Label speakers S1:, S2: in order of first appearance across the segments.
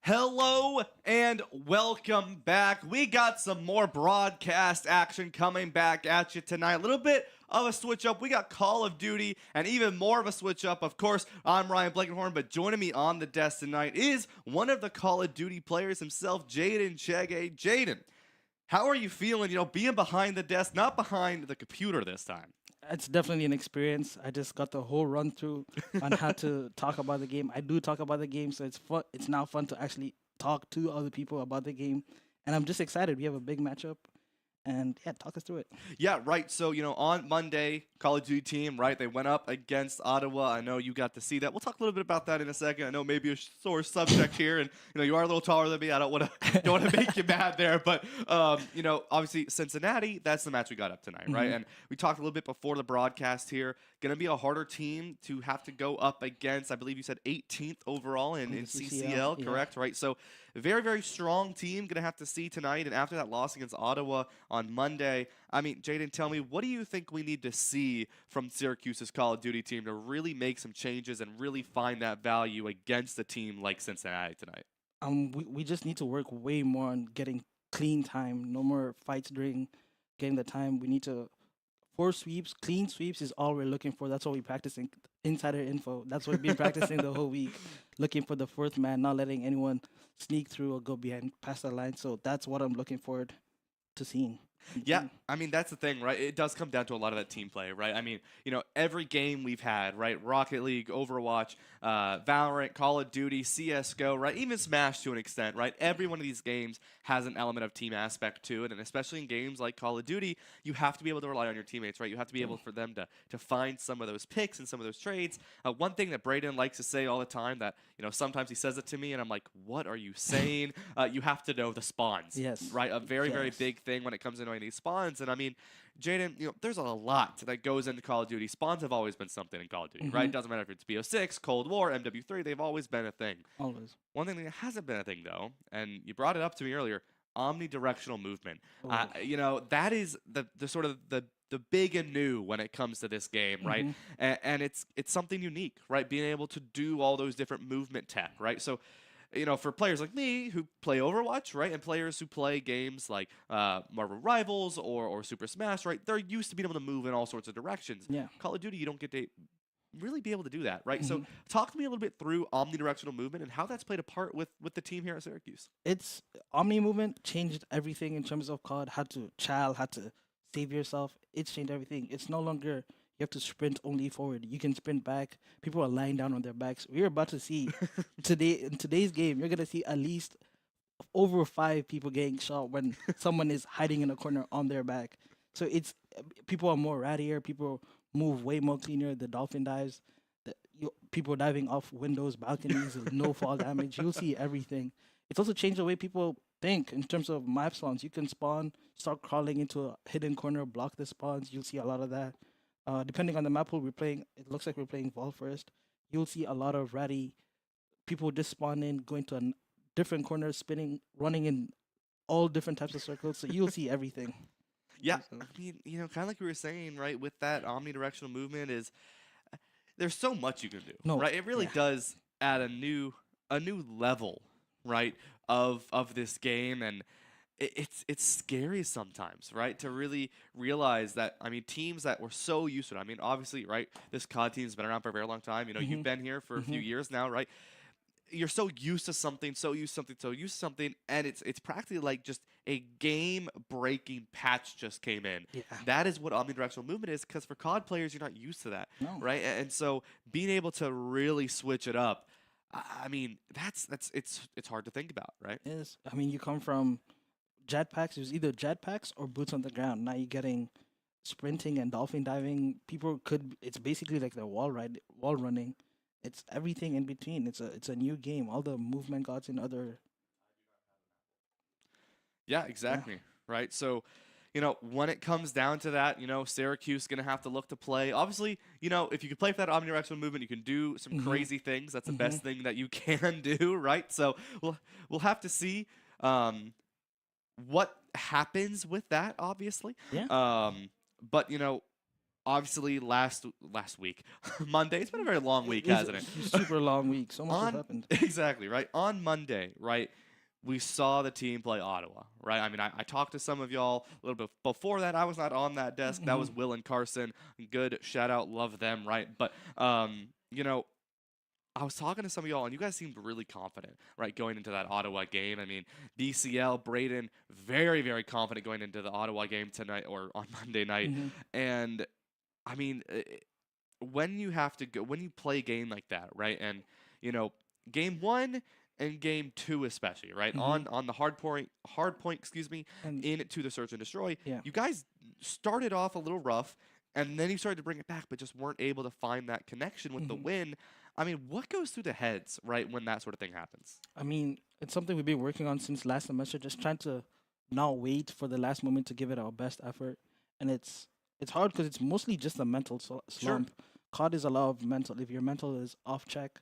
S1: Hello and welcome back. We got some more broadcast action coming back at you tonight. A little bit of a switch up. We got Call of Duty and even more of a switch up. Of course, I'm Ryan Blankenhorn, but joining me on the desk tonight is one of the Call of Duty players himself, Jaden Chege. Jaden, how are you feeling, being behind the desk, not behind the computer this time?
S2: It's definitely an experience. I just got the whole run through on how to talk about the game. I do talk about the game, so it's fun. It's now fun to actually talk to other people about the game, and I'm just excited. We have a big matchup, and yeah, talk us through it.
S1: Yeah, right. So, on Monday, Call of Duty team, right, they went up against Ottawa. I know you got to see that. We'll talk a little bit about that in a second. I know maybe a sore subject here, and, you are a little taller than me. I don't want to make you mad there. But, obviously, Cincinnati, that's the match we got up tonight, right? And we talked a little bit before the broadcast here. Going to be a harder team to have to go up against. I believe you said 18th overall in CCL,
S2: yeah.
S1: correct? Right. So very, very strong team. Going to have to see tonight. And after that loss against Ottawa on Monday, I mean, Jaden, tell me, what do you think we need to see from Syracuse's Call of Duty team to really make some changes and really find that value against a team like Cincinnati tonight?
S2: We just need to work way more on getting clean time. No more fights during getting the time. We need to force sweeps, clean sweeps is all we're looking for. That's what we're practicing. Insider info. That's what we've been practicing the whole week. Looking for the fourth man, not letting anyone sneak through or go behind past the line. So that's what I'm looking forward to seeing.
S1: Yeah, I mean, that's the thing, right? It does come down to a lot of that team play, right? I mean, every game we've had, right? Rocket League, Overwatch, Valorant, Call of Duty, CSGO, right? Even Smash to an extent, right? Every one of these games has an element of team aspect to it, and especially in games like Call of Duty, you have to be able to rely on your teammates, right? You have to be able for them to find some of those picks and some of those trades. One thing that Braden likes to say all the time that, sometimes he says it to me, and I'm like, what are you saying? You have to know the spawns,
S2: Yes.
S1: right? A very, very
S2: Yes.
S1: big thing when it comes to knowing these spawns. And I mean, Jaden, there's a lot that goes into Call of Duty. Spawns have always been something in Call of Duty, right? Doesn't matter if it's BO6, Cold War, MW3, they've always been a thing.
S2: Always.
S1: One thing that hasn't been a thing, though, and you brought it up to me earlier, omnidirectional movement. That is the sort of the big and new when it comes to this game, right? And it's something unique, right? Being able to do all those different movement tech, right? So, for players like me who play Overwatch, right, and players who play games like Marvel Rivals or Super Smash, right, they're used to being able to move in all sorts of directions.
S2: Yeah.
S1: Call of Duty, you don't get to really be able to do that, right? So talk to me a little bit through omnidirectional movement and how that's played a part with the team here at Syracuse.
S2: It's Omni movement changed everything in terms of COD, how to child, how to save yourself. It's changed everything. It's no longer you have to sprint only forward. You can sprint back. People are lying down on their backs. We're about to see today in today's game. You're gonna see at least over 5 people getting shot when someone is hiding in a corner on their back. So it's people are more rattier. People move way more cleaner. The dolphin dives. People diving off windows, balconies, with no fall damage. You'll see everything. It's also changed the way people think in terms of map spawns. You can spawn, start crawling into a hidden corner, block the spawns. You'll see a lot of that. Depending on the map pool we're playing, it looks like we're playing Vol first. You'll see a lot of ratty people just spawn in, going to a different corner, spinning, running in all different types of circles. So you'll see everything.
S1: Yeah,
S2: So,
S1: I mean, kind of like we were saying, right, with that omnidirectional movement is there's so much you can do,
S2: No,
S1: right? It really
S2: yeah.
S1: does add a new level, right, of this game, and it's scary sometimes, right, to really realize that. I mean, teams that were so used to it. I mean, obviously, right, this COD team's been around for a very long time. You've been here for a few years now, right? You're so used to something, and it's practically like just a game-breaking patch just came in.
S2: Yeah.
S1: That is what omnidirectional movement is, because for COD players, you're not used to that,
S2: No.
S1: right? And so being able to really switch it up, I mean, it's hard to think about, right?
S2: Yes. I mean, you come from jetpacks. It was either jetpacks or boots on the ground. Now you're getting sprinting and dolphin diving. People could. It's basically like the wall running. It's everything in between. It's a new game. All the movement gods in other.
S1: Yeah, exactly. Right. So, when it comes down to that, Syracuse going to have to look to play. Obviously, if you can play for that omnidirectional movement, you can do some crazy things. That's the best thing that you can do, right? So we'll have to see what happens with that, obviously.
S2: Yeah.
S1: But obviously last week, Monday. It's been a very long week,
S2: It's
S1: hasn't it?
S2: a super long week. So much has
S1: On
S2: happened.
S1: exactly right on Monday, right? We saw the team play Ottawa, right? I mean, I talked to some of y'all a little bit before that. I was not on that desk. That
S2: Hmm.
S1: was Will and Carson. Good shout out, love them, right? But you know, I was talking to some of y'all, and you guys seemed really confident, right, going into that Ottawa game. I mean, BCL, Braden, very, very confident going into the Ottawa game tonight or on Monday night.
S2: Hmm.
S1: And I mean, when you have to go, when you play a game like that, right, and you know, game one and game two especially, right,
S2: Hmm.
S1: on the hard point, excuse me,
S2: And
S1: in to the search and destroy,
S2: yeah.
S1: you guys started off a little rough, and then you started to bring it back, but just weren't able to find that connection with the
S2: Hmm.
S1: win. I mean, what goes through the heads, right, when that sort of thing happens?
S2: I mean, it's something we've been working on since last semester, just trying to not wait for the last moment to give it our best effort. And it's hard because it's mostly just a mental
S1: Sure.
S2: slump. COD is a lot of mental. If your mental is off check,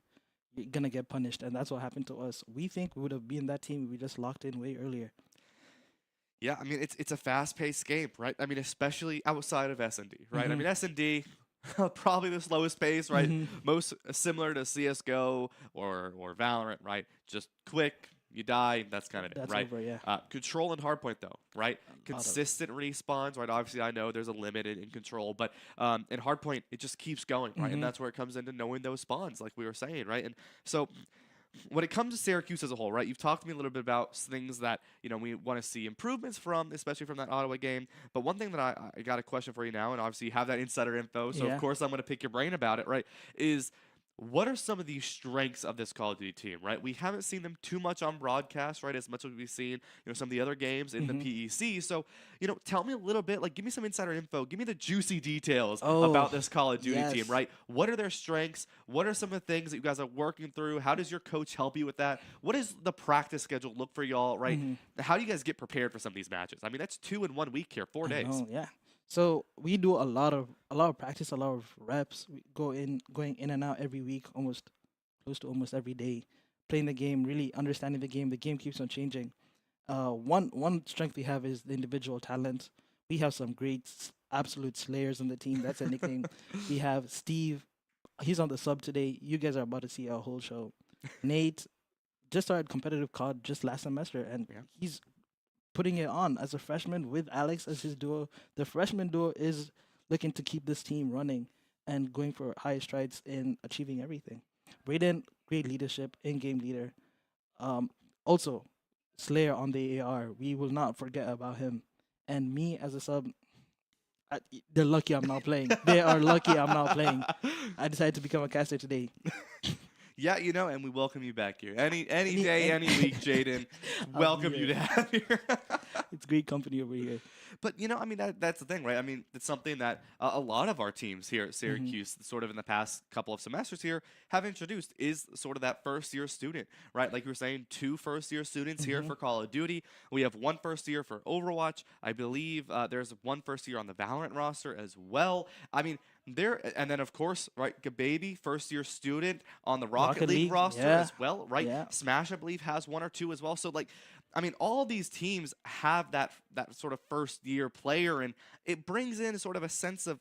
S2: you're gonna get punished, and that's what happened to us. We think we would have been that team if we just locked in way earlier.
S1: Yeah, I mean it's a fast-paced game, right? I mean especially outside of S&D, right? I
S2: Hmm.
S1: mean S&D probably the slowest pace, right?
S2: Hmm.
S1: Most similar to CS:GO or Valorant, right? Just quick, you die, that's kind of it,
S2: That's
S1: right?
S2: over. Yeah,
S1: Control and Hardpoint though, right?
S2: a lot of.
S1: Consistent respawns, right? Obviously, I know there's a limit in Control, but in Hardpoint it just keeps going, right? And
S2: Hmm.
S1: that's where it comes into knowing those spawns, like we were saying, right? And so when it comes to Syracuse as a whole, right? You've talked to me a little bit about things that we want to see improvements from, especially from that Ottawa game. But one thing that I got a question for you now, and obviously you have that insider info, so of
S2: Yeah.
S1: course I'm going to pick your brain about it, right? Is what are some of the strengths of this Call of Duty team, right? We haven't seen them too much on broadcast, right? As much as we've seen, some of the other games in the
S2: Hmm.
S1: PEC. So, tell me a little bit, like, give me some insider info, give me the juicy details
S2: Oh,
S1: about this Call of Duty team,
S2: yes.
S1: right? What are their strengths? What are some of the things that you guys are working through? How does your coach help you with that? What does the practice schedule look for y'all, right?
S2: Hmm.
S1: How do you guys get prepared for some of these matches? I mean, that's 2 in 1 week here, four
S2: I
S1: days.
S2: know. Yeah. So we do a lot of practice, a lot of reps. We going in and out every week, almost close to almost every day, playing the game, really understanding the game. The game keeps on changing. One strength we have is the individual talent. We have some great absolute slayers on the team. That's a nickname. We have Steve. He's on the sub today. You guys are about to see our whole show. Nate just started competitive COD just last semester, and
S1: Yeah.
S2: he's putting it on as a freshman with Alex as his duo. The freshman duo is looking to keep this team running and going for high strides in achieving everything. Brayden, great leadership, in-game leader. Also, Slayer on the AR. We will not forget about him. And me as a sub, they're lucky I'm not playing. They are lucky I'm not playing. I decided to become a caster today.
S1: Yeah, and we welcome you back here. Any
S2: Any-
S1: day,
S2: any-
S1: any week, Jaden.
S2: I'll be
S1: Welcome you
S2: here.
S1: to have here.
S2: It's great company over here.
S1: But I mean, that's the thing, right? I mean, it's something that a lot of our teams here at Syracuse, sort of in the past couple of semesters here, have introduced is sort of that first year student, right? Like you were saying, 2 first-year students here for Call of Duty. We have 1 first year for Overwatch. I believe there's 1 first year on the Valorant roster as well. I mean, and then of course, right, Gababy, first year student on the Rocket
S2: Rocket
S1: League
S2: League,
S1: roster
S2: yeah.
S1: as well, right?
S2: Yeah.
S1: Smash, I believe, has 1 or 2 as well. So like, I mean, all these teams have that sort of first year player, and it brings in sort of a sense of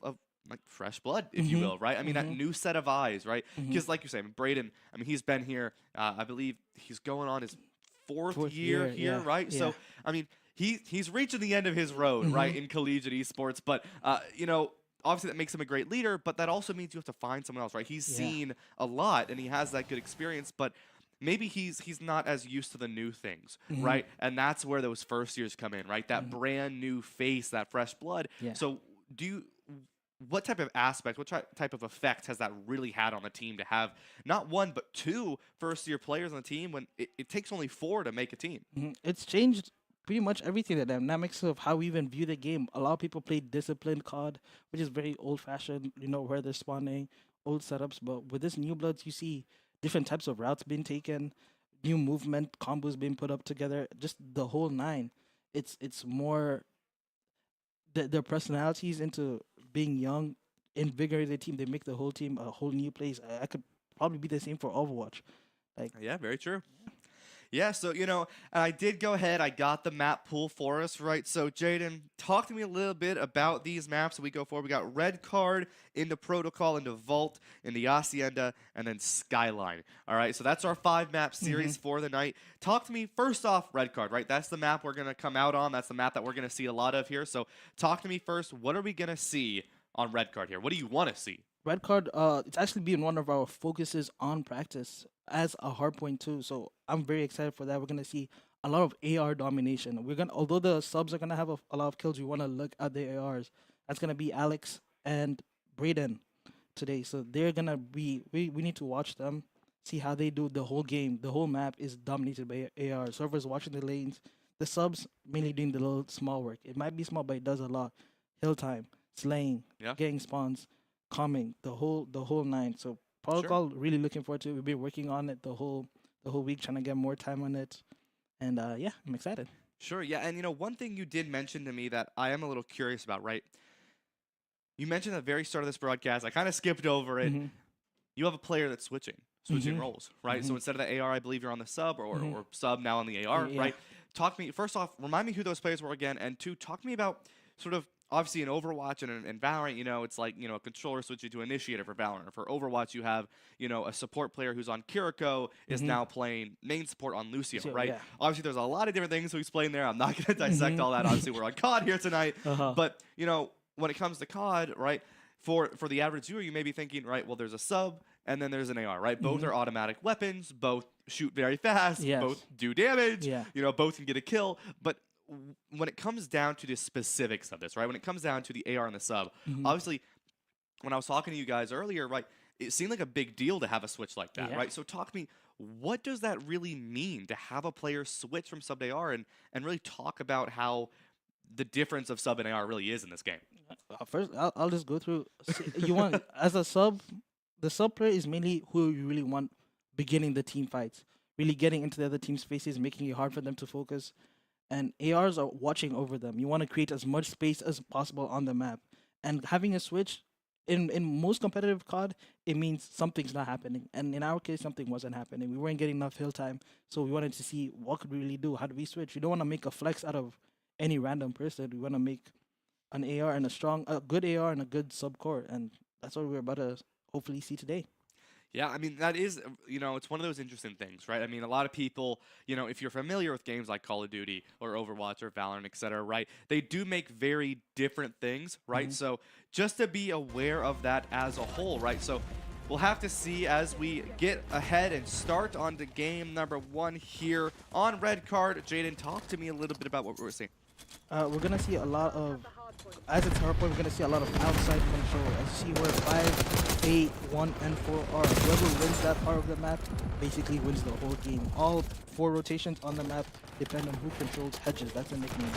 S1: like fresh blood, if you will, right? I mean, that new set of eyes, right? Because like you're saying, Braden, I mean, he's been here. I believe he's going on his fourth
S2: Fourth
S1: year
S2: year,
S1: here,
S2: yeah,
S1: right?
S2: yeah.
S1: So I mean, he's reaching the end of his road, right, in collegiate esports. But obviously that makes him a great leader, but that also means you have to find someone else, right? He's
S2: Yeah.
S1: seen a lot and he has that good experience, but maybe he's not as used to the new things, right? And that's where those first years come in, right? That brand new face, that fresh blood.
S2: Yeah.
S1: So what type of aspect, type of effect has that really had on the team to have not 1 but 2 first year players on the team when it takes only 4 to make a team?
S2: It's changed pretty much everything. The dynamics of how we even view the game. A lot of people play disciplined COD, which is very old fashioned, where they're spawning, old setups. But with this new bloods, you see different types of routes being taken, new movement combos being put up together, just the whole nine. It's more their personalities into being young, invigorate the team. They make the whole team a whole new place. I could probably be the same for Overwatch. Like
S1: Yeah, very true. Yeah, so, I did go ahead. I got the map pool for us, right? So, Jaden, talk to me a little bit about these maps that we go for. We got Red Card, into Protocol, into Vault, into Hacienda, and then Skyline. All right, so that's our 5-map series for the night. Talk to me, first off, Red Card, right? That's the map we're going to come out on. That's the map that we're going to see a lot of here. So, talk to me first. What are we going to see on Red Card here? What do you want to see?
S2: Red Card, it's actually been one of our focuses on practice as a hardpoint too. So I'm very excited for that. We're gonna see a lot of AR domination. Although the subs are gonna have a lot of kills, we want to look at the ARs. That's gonna be Alex and Brayden today. So they're gonna be. We need to watch them, see how they do the whole game. The whole map is dominated by AR. Servers watching the lanes. The subs mainly doing the little small work. It might be small, but it does a lot. Hill time, slaying, getting spawns, calming, the whole nine. So Protocol, really looking forward to it. We've been working on it the whole week, trying to get more time on it. And yeah, I'm excited.
S1: Sure, yeah. And one thing you did mention to me that I am a little curious about, right? You mentioned at the very start of this broadcast, I kind of skipped over it. You have a player that's switching roles, right? So instead of the AR, I believe you're on the sub or sub now on the AR, right? Talk to me, first off, remind me who those players were again, and two, talk to me about sort of, obviously in Overwatch and in Valorant, it's like, a controller switching to initiator for Valorant. For Overwatch, you have, a support player who's on Kiriko is now playing main support on Lucio, right?
S2: Yeah.
S1: Obviously, there's a lot of different things to explain there. I'm not going to dissect all that. Obviously, we're on COD here tonight. But, when it comes to COD, right, for the average viewer, you may be thinking, right, well, there's a sub and then there's an AR, right? Both are automatic weapons. Both shoot very fast.
S2: Yes.
S1: Both do damage.
S2: Yeah.
S1: Both can get a kill. But when it comes down to the specifics of this, right? When it comes down to the AR and the sub, obviously, when I was talking to you guys earlier, right, it seemed like a big deal to have a switch like that, right? So talk to me, what does that really mean to have a player switch from sub to AR and really talk about how the difference of sub and AR really is in this game?
S2: First, I'll just go through. You want, as a sub, the sub player is mainly who you really want beginning the team fights, really getting into the other team's faces, making it hard for them to focus. And ARs are watching over them. You want to create as much space as possible on the map. And having a switch, in most competitive COD, it means something's not happening. And in our case, something wasn't happening. We weren't getting enough hill time. So we wanted to see what could we really do. How do we switch? We don't want to make a flex out of any random person. We want to make an AR and a good AR and a good sub core. And that's what we're about to hopefully see today.
S1: Yeah, I mean, that is, it's one of those interesting things, right? I mean, a lot of people, if you're familiar with games like Call of Duty or Overwatch or Valorant, etc., right, they do make very different things, right? So just to be aware of that as a whole, right? So we'll have to see as we get ahead and start on to game number 1 here on Red Card. Jaden, talk to me a little bit about what we're seeing.
S2: We're going to see a lot of, as it's Hardpoint, we're going to see a lot of outside control. As you see where 5, 8, 1, and 4 are. Whoever wins that part of the map basically wins the whole game. All 4 rotations on the map depend on who controls hedges. That's a nickname.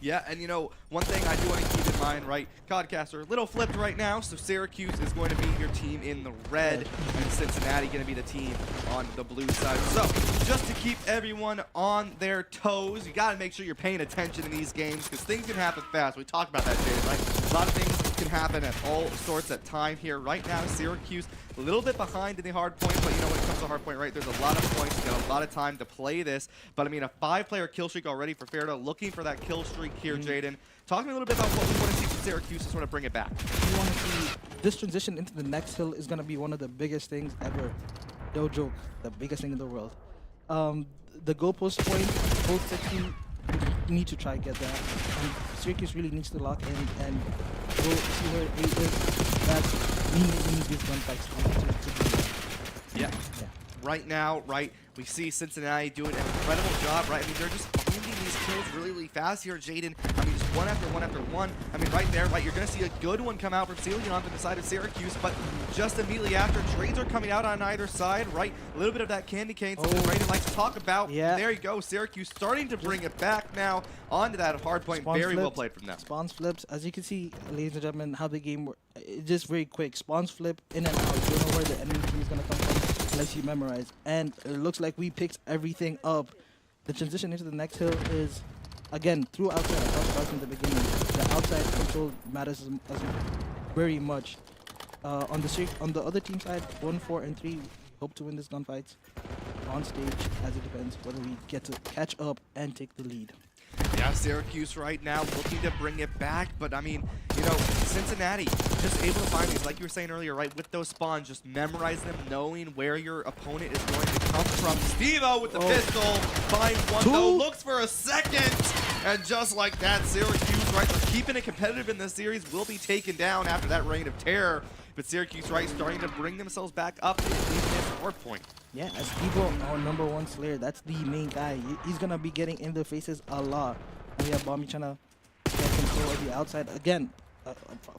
S1: Yeah, and one thing I do want to keep in mind, right? Codcaster, little flipped right now, so Syracuse is going to be your team in the red, and Cincinnati going to be the team on the blue side. So, just to keep everyone on their toes, you got to make sure you're paying attention in these games, because things can happen fast. We talked about that, Jaden, right? A lot of things can happen at all sorts of time here. Right now, Syracuse, a little bit behind in the hard point, but when it comes to hard point, right, there's a lot of points. You got a lot of time to play this, but I mean, a 5-player kill streak already for Ferda, looking for that kill streak here, Jaden. Talk to me a little bit about what we want to see from Syracuse to sort of bring it back.
S2: We want to see this transition into the next hill is going to be one of the biggest things ever. No joke, the biggest thing in the world. The goalpost point, both 60, we need to try to get that. And Syracuse really needs to lock in and go see where 8 is. That's we need these gunfights to
S1: yeah. Right now, right, we see Cincinnati doing an incredible job, right? I mean, they're just finding these kills really, really fast here, Jaden. I mean, just one after one after one. I mean, right there, right, you're going to see a good one come out from Celia on the side of Syracuse, but just immediately after, trades are coming out on either side, right? A little bit of that candy cane, something Brayden likes to talk about.
S2: Yeah.
S1: There you go, Syracuse starting to bring it back now onto that hard point. Very well played from them.
S2: Spawns flips, as you can see, ladies and gentlemen, how the game works. It's just very quick. Spawns flip in and out. You don't know where the enemy team is going to come from unless you memorize. And it looks like we picked everything up. The transition into the next hill is, again, through outside. I talked about in the beginning. The outside control matters as very much. On the other team side, 1, 4, and 3, hope to win this gunfights. on stage, as it depends whether we get to catch up and take the lead.
S1: Yeah, Syracuse right now looking to bring it back, but I mean, you know, Cincinnati just able to find these, like you were saying earlier, right, with those spawns, just memorize them, knowing where your opponent is going to come from. Steve-O with the pistol, finds one though, looks for a second, and just like that, Syracuse, right, for keeping it competitive in this series, will be taken down after that reign of terror. But Syracuse, right, starting to bring themselves back up and leaving it Hardpoint.
S2: Yeah, as Steve-O, our #1 Slayer, that's the main guy. He's going to be getting in the faces a lot. We have Bombi trying to get control of the outside. Again,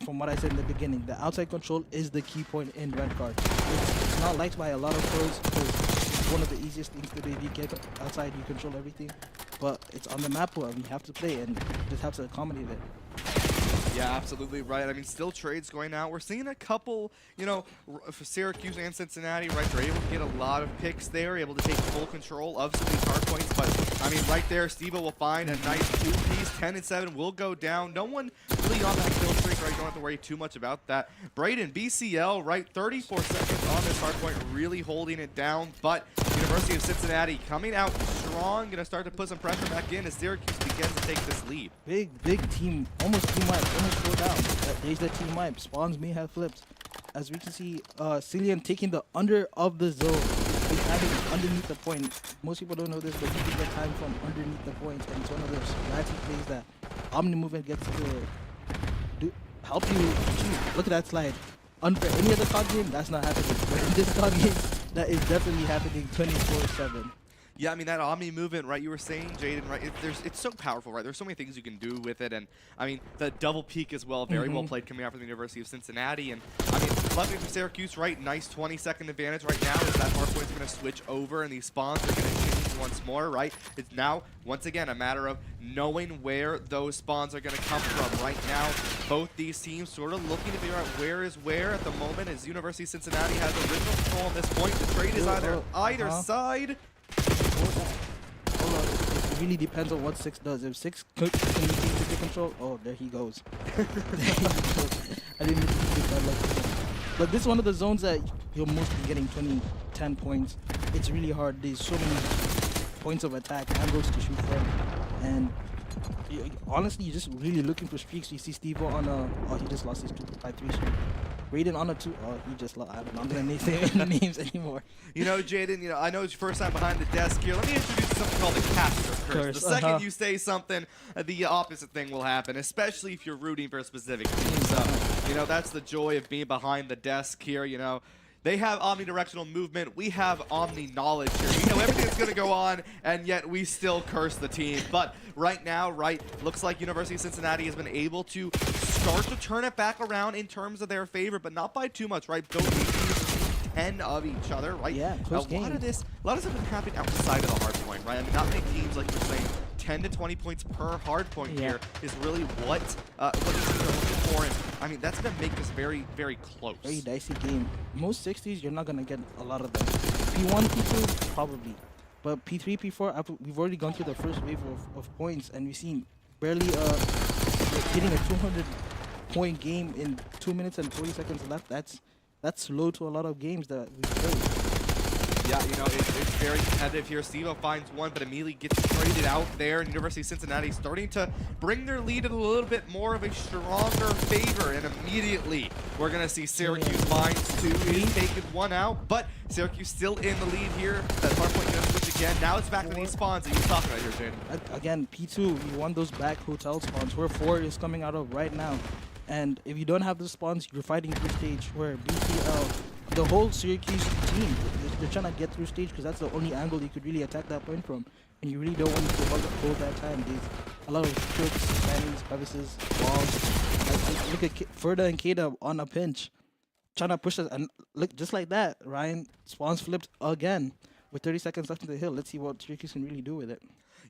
S2: from what I said in the beginning, the outside control is the key point in Red Card. It's not liked by a lot of pros because it's one of the easiest things to do. If you get outside, you control everything. But it's on the map where we have to play and just have to accommodate it.
S1: Yeah, absolutely right. I mean, still trades going out. We're seeing a couple, you know, for Syracuse and Cincinnati, right? They're able to get a lot of picks there, able to take full control of some of these hard points. But, I mean, right there, Steve-O will find a nice 2-piece. 10 and 7 will go down. No one really on that kill streak, right? You don't have to worry too much about that. Braden, BCL, right? 34 seconds on this hard point, really holding it down. But University of Cincinnati coming out strong, going to start to put some pressure back in as Syracuse begins to take this lead.
S2: Big team, almost team wipe, almost go down. There's the team wipe. Spawns may have flipped. As we can see, Cillian taking the under of the zone. He's having underneath the point. Most people don't know this, but he can get time from underneath the point, and it's one of those ratty plays that Omni Movement gets to help you shoot. Look at that slide. Under any other COD game, that's not happening. But in this COD game, that is definitely happening 24/7.
S1: Yeah, I mean, that Omni movement, right, you were saying, Jaden, right, it's so powerful, right? There's so many things you can do with it, and, I mean, the double peek as well, very well played coming out from the University of Cincinnati, and, I mean, luckily for Syracuse, right, nice 20-second advantage right now as that hardpoint's going to switch over, and these spawns are going to change once more, right? It's now, once again, a matter of knowing where those spawns are going to come from. Right now, both these teams sort of looking to figure out where is where at the moment, as University of Cincinnati has original control on this point. The trade is either side.
S2: Hold on. It really depends on what 6 does. If 6 can take control, oh, there he goes. There he goes. I didn't even think that like. But this is one of the zones that you're mostly getting 10 points. It's really hard. There's so many points of attack, angles to shoot from, and honestly, you're just really looking for streaks. You see Steve-O on a, oh, he just lost his 2-5-3 streak. Raiden on a 2, oh, he just lost. I'm not gonna say the names anymore.
S1: You know, Jaden, you know, I know it's your first time behind the desk here. Let me introduce something called the caster curse. The second you say something, the opposite thing will happen, especially if you're rooting for a specific team. So, you know, that's the joy of being behind the desk here, you know. They have omnidirectional movement. We have omni knowledge here. We know everything that's going to go on, and yet we still curse the team. But right now, right, looks like University of Cincinnati has been able to start to turn it back around in terms of their favor, but not by too much, right? Both teams 10 of each other, right?
S2: Yeah, close game.
S1: A lot of this has been happening outside of the hard point, right? I mean, not many teams, like you're saying, 10 to 20 points per hard point here is really what these teams are looking for. And I mean, that's going to make this very, very close.
S2: Very dicey game. Most 60s, you're not going to get a lot of them. P1, P2, probably. But P3, P4, we've already gone through the first wave of points, and we've seen barely hitting a 200-point game in 2 minutes and 40 seconds left. That's slow to a lot of games that we've played.
S1: Yeah, you know, it's very competitive here. Steve-O finds one, but immediately gets traded out there. And University of Cincinnati starting to bring their lead in a little bit more of a stronger favor. And immediately, we're going to see Syracuse finds 2. He's taken 1 out, but Syracuse still in the lead here. That hardpoint going to switch again. Now it's back to these spawns that you're talking about here, Jaden.
S2: Again, P2, we won those back hotel spawns where 4 is coming out of right now. And if you don't have the spawns, you're fighting through stage where BCL, the whole Syracuse team, they're trying to get through stage because that's the only angle you could really attack that point from. And you really don't want to hold that time. There's a lot of tricks, spannings, crevices, walls. Look at Ferda and Keda on a pinch, trying to push us. And look, just like that, Ryan, spawns flipped again with 30 seconds left in the hill. Let's see what Syracuse can really do with it.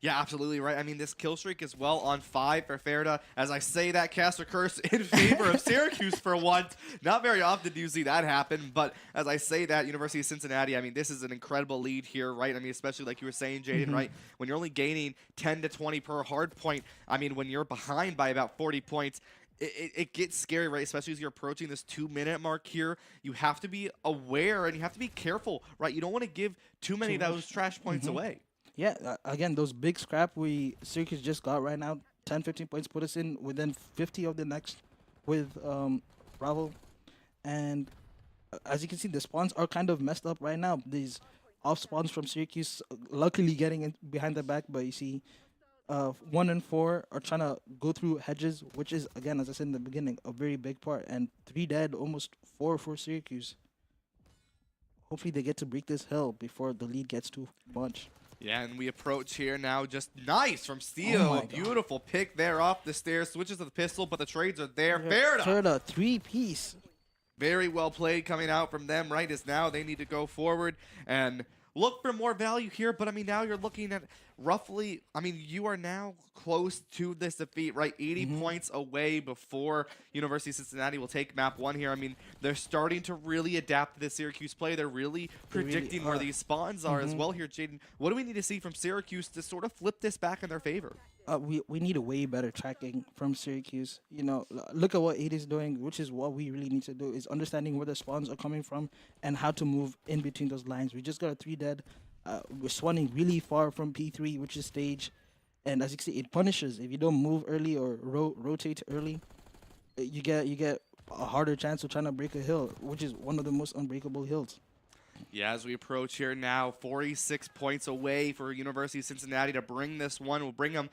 S1: Yeah, absolutely right. I mean, this kill streak is well on 5 for Ferda. As I say that, caster curse in favor of Syracuse for once. Not very often do you see that happen, but as I say that, University of Cincinnati, I mean, this is an incredible lead here, right? I mean, especially like you were saying, Jaden, right? When you're only gaining 10 to 20 per hard point, I mean, when you're behind by about 40 points, it gets scary, right? Especially as you're approaching this 2-minute mark here. You have to be aware and you have to be careful, right? You don't want to give too many
S2: Too
S1: of those
S2: much.
S1: trash points away.
S2: Yeah, again, those big scrap we Syracuse just got right now, 10, 15 points put us in within 50 of the next with Bravo. And as you can see, the spawns are kind of messed up right now. These off spawns from Syracuse, luckily getting in behind the back, but you see, 1 and 4 are trying to go through hedges, which is, again, as I said in the beginning, a very big part. And 3 dead, almost 4 for Syracuse. Hopefully they get to break this hill before the lead gets too much.
S1: Yeah, and we approach here now. Just nice from
S2: Oh
S1: Steel.
S2: my
S1: A
S2: God.
S1: beautiful pick there off the stairs. Switches to the pistol, but the trades are there.
S2: Yeah,
S1: Fair enough.
S2: Fair enough. 3-piece.
S1: Very well played coming out from them, right? As now they need to go forward and look for more value here. But I mean, now you're looking at roughly, I mean, you are now close to this defeat, right? 80 points away before University of Cincinnati will take map 1 here. I mean, they're starting to really adapt to this Syracuse play. They're really predicting where these spawns are as well here, Jaden. What do we need to see from Syracuse to sort of flip this back in their favor?
S2: We need a way better tracking from Syracuse. You know, look at what 8 is doing, which is what we really need to do, is understanding where the spawns are coming from and how to move in between those lines. We just got a 3 dead. We're spawning really far from P3, which is stage. And as you can see, it punishes. If you don't move early or rotate early, you get a harder chance of trying to break a hill, which is one of the most unbreakable hills.
S1: Yeah, as we approach here now, 46 points away for University of Cincinnati to bring this one. We'll bring them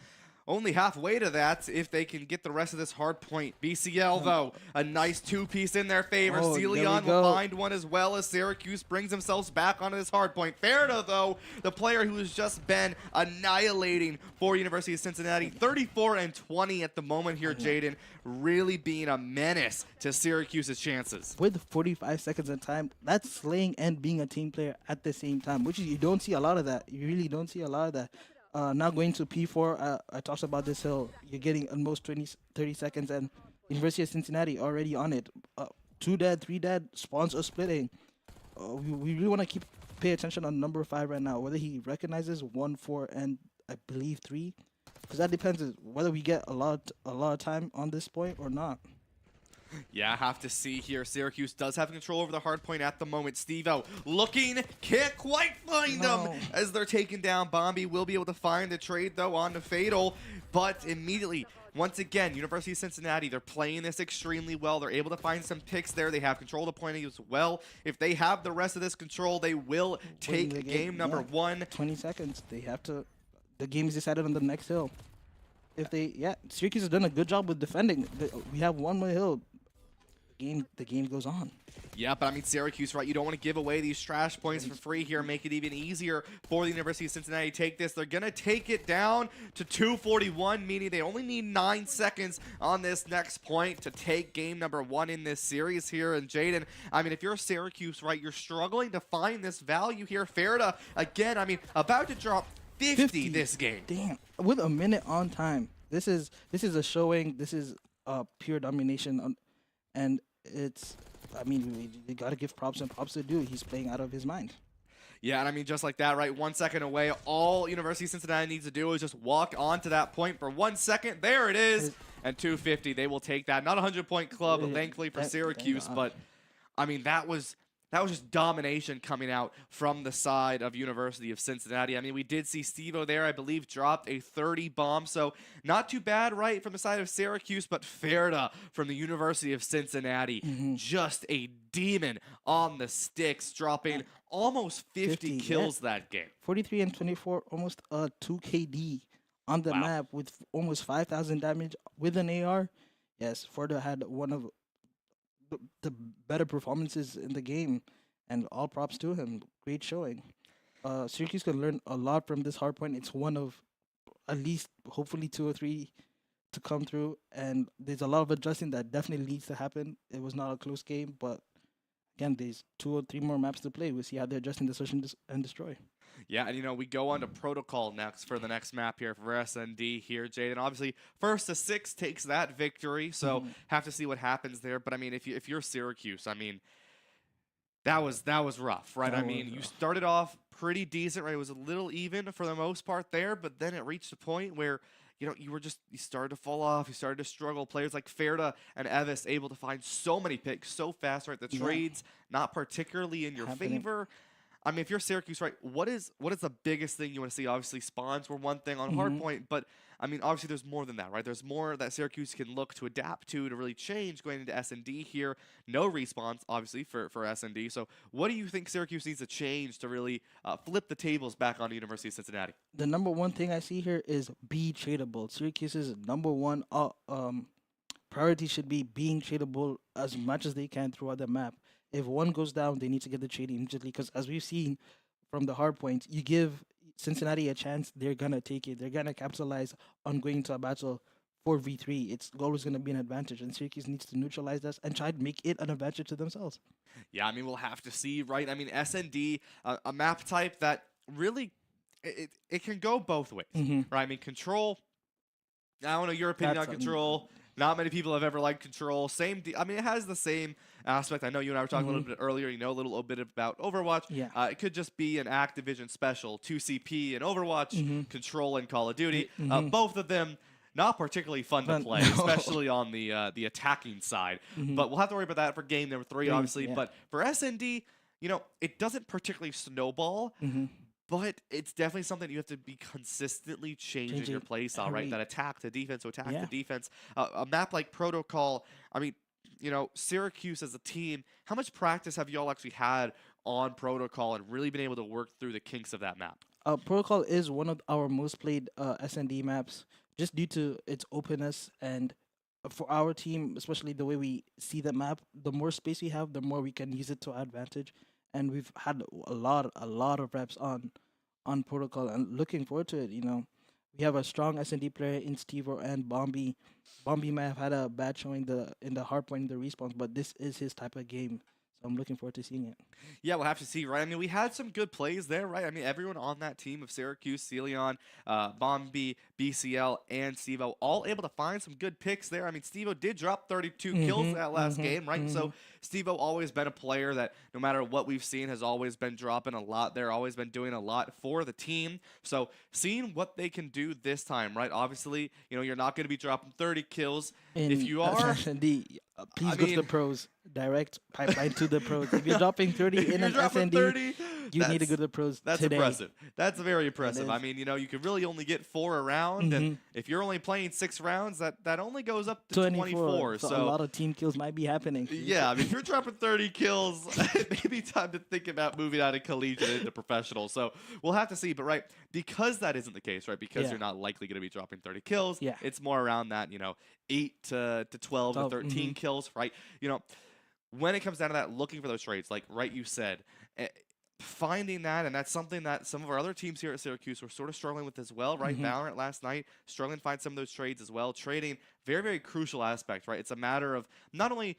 S1: only halfway to that if they can get the rest of this hard point. BCL, though, a nice 2-piece in their favor.
S2: Oh, there we
S1: Celion will
S2: go.
S1: find one as well as Syracuse brings themselves back onto this hard point. Ferda, though, the player who has just been annihilating for University of Cincinnati. 34-20 at the moment here, Jaden. Really being a menace to Syracuse's chances.
S2: With 45 seconds of time, that's slaying and being a team player at the same time, which is, you don't see a lot of that. You really don't see a lot of that. Now going to P4, I talked about this hill. You're getting almost 30 seconds, and University of Cincinnati already on it. 2 dead, 3 dead, spawns are splitting. We really want to pay attention on number 5 right now, whether he recognizes 1, 4, and I believe 3. Because that depends on whether we get a lot of time on this point or not.
S1: Yeah, I have to see here. Syracuse does have control over the hard point at the moment. Steve-O looking, can't quite find them as they're taken down. Bombi will be able to find the trade, though, on the Fatal. But immediately, once again, University of Cincinnati, they're playing this extremely well. They're able to find some picks there. They have control of the point as well. If they have the rest of this control, they will take game number 1.
S2: 20 seconds. They have to. The game is decided on the next hill. If they, Syracuse has done a good job with defending. We have one more hill. The game goes on.
S1: Yeah, but I mean, Syracuse, right? You don't want to give away these trash points for free here. Make it even easier for the University of Cincinnati to take this. They're going to take it down to 2:41, meaning they only need 9 seconds on this next point to take game number 1 in this series here. And Jaden, I mean, if you're Syracuse, right, you're struggling to find this value here. Ferda, again, I mean, about to drop 50 this game.
S2: Damn, with a minute on time. This is a showing. This is pure domination, and it's. I mean, we got to give props and props to do. He's playing out of his mind.
S1: Yeah, and I mean, just like that, right? 1 second away. All University of Cincinnati needs to do is just walk onto that point for 1 second. There it is. And 250, they will take that. Not a 100-point club, thankfully, for Syracuse, but, I mean, that was just domination coming out from the side of University of Cincinnati. I mean, we did see Steve-O there, I believe, dropped a 30 bomb, so not too bad, right, from the side of Syracuse, but Ferda from the University of Cincinnati. Just a demon on the sticks, dropping almost 50 kills that game.
S2: 43 and 24, almost 2 KD on the map with almost 5,000 damage with an AR. Yes, Ferda had one of the better performances in the game, and all props to him. Great showing. Syracuse can learn a lot from this hardpoint. It's one of at least hopefully 2 or 3 to come through, and there's a lot of adjusting that definitely needs to happen. It was not a close game, but again, there's 2 or 3 more maps to play. We'll see how they're adjusting the search and destroy.
S1: Yeah, and you know, we go on to protocol next for the next map here for SND here, Jaden. Obviously, 1st to 6 takes that victory, so have to see what happens there. But I mean, if you're Syracuse, I mean, that was rough, right? I mean, you started off pretty decent, right? It was a little even for the most part there, but then it reached a point where you started to fall off, you started to struggle. Players like Ferda and Evis able to find so many picks so fast, right? The
S2: Yeah.
S1: trades not particularly in your
S2: Happening.
S1: favor. I mean, if you're Syracuse, right, what is the biggest thing you want to see? Obviously, spawns were one thing on
S2: Hmm.
S1: Hardpoint, but I mean, obviously, there's more than that, right? There's more that Syracuse can look to adapt to really change going into S&D here. No respawns, obviously, for S&D. So, what do you think Syracuse needs to change to really flip the tables back on the University of Cincinnati?
S2: The number one thing I see here is be tradable. Syracuse's number one priority should be being tradable as much as they can throughout the map. If one goes down, they need to get the trade immediately because, as we've seen from the hard points, you give Cincinnati a chance, they're gonna take it. They're gonna capitalize on going to a battle 4v3. It's always gonna be an advantage, and Syracuse needs to neutralize this and try to make it an advantage to themselves.
S1: Yeah, I mean, we'll have to see, right? I mean, S&D, a map type that really it can go both ways,
S2: Mm-hmm.
S1: right? I mean, control. I don't know your opinion
S2: That's
S1: on control. Not many people have ever liked control. I mean, it has the same aspect. I know you and I were talking a little bit earlier. You know a little bit about Overwatch.
S2: Yeah.
S1: It could just be an Activision special, 2CP and Overwatch,
S2: Mhm.
S1: control and Call of Duty.
S2: Mhm.
S1: Both of them not particularly fun to
S2: Fun-
S1: play,
S2: no.
S1: especially on the attacking side.
S2: Mhm.
S1: But we'll have to worry about that for game number 3,
S2: Three,
S1: obviously.
S2: yeah.
S1: But for SND, it doesn't particularly snowball.
S2: Mm-hmm.
S1: But it's definitely something you have to be consistently changing your
S2: Changing
S1: play style, right?
S2: every-
S1: That attack to defense, to attack
S2: Yeah.
S1: to defense. A map like Protocol, I mean, Syracuse as a team, how much practice have y'all actually had on Protocol and really been able to work through the kinks of that map?
S2: Protocol is one of our most played SND maps, just due to its openness and for our team, especially the way we see the map. The more space we have, the more we can use it to our advantage. And we've had a lot of reps on Protocol, and looking forward to it. We have a strong SND player in Stevo and Bombi. Bombi may have had a bad showing in the hardpoint in the respawns, but this is his type of game. So I'm looking forward to seeing it.
S1: Yeah, we'll have to see, right? I mean, we had some good plays there, right? I mean, everyone on that team of Syracuse, Celion, Bombi, BCL, and Stevo all able to find some good picks there. I mean, Stevo did drop 32 kills that last game, right? So Stevo always been a player that no matter what we've seen has always been dropping a lot there, always been doing a lot for the team. So seeing what they can do this time, right? Obviously, you're not going to be dropping 30 kills. If you are,
S2: SND, please
S1: I
S2: go to the
S1: mean-
S2: pros. Direct pipeline to the pros. If you're dropping 30
S1: if
S2: in
S1: you're
S2: an
S1: dropping
S2: SND,
S1: 30,
S2: you need to
S1: that's-
S2: go to the pros
S1: That's
S2: today.
S1: impressive. That's very impressive.
S2: is.
S1: I mean, you could really only get 4 a round, and if you're only playing 6 rounds, that only goes up to 24.
S2: So a lot of team kills might be happening.
S1: Yeah, I mean, if you're dropping 30 kills, it may be time to think about moving out of collegiate into professional. So we'll have to see. But, right, because that isn't the case, right, because
S2: Yeah.
S1: you're not likely going to be dropping 30 kills,
S2: Yeah.
S1: it's more around that, 8 to 12 to
S2: 12,
S1: 13 kills, right? When it comes down to that, looking for those trades, like you said, finding that, and that's something that some of our other teams here at Syracuse were sort of struggling with as well, right? Valorant last night, struggling to find some of those trades as well. Trading, very, very crucial aspect, right? It's a matter of not only,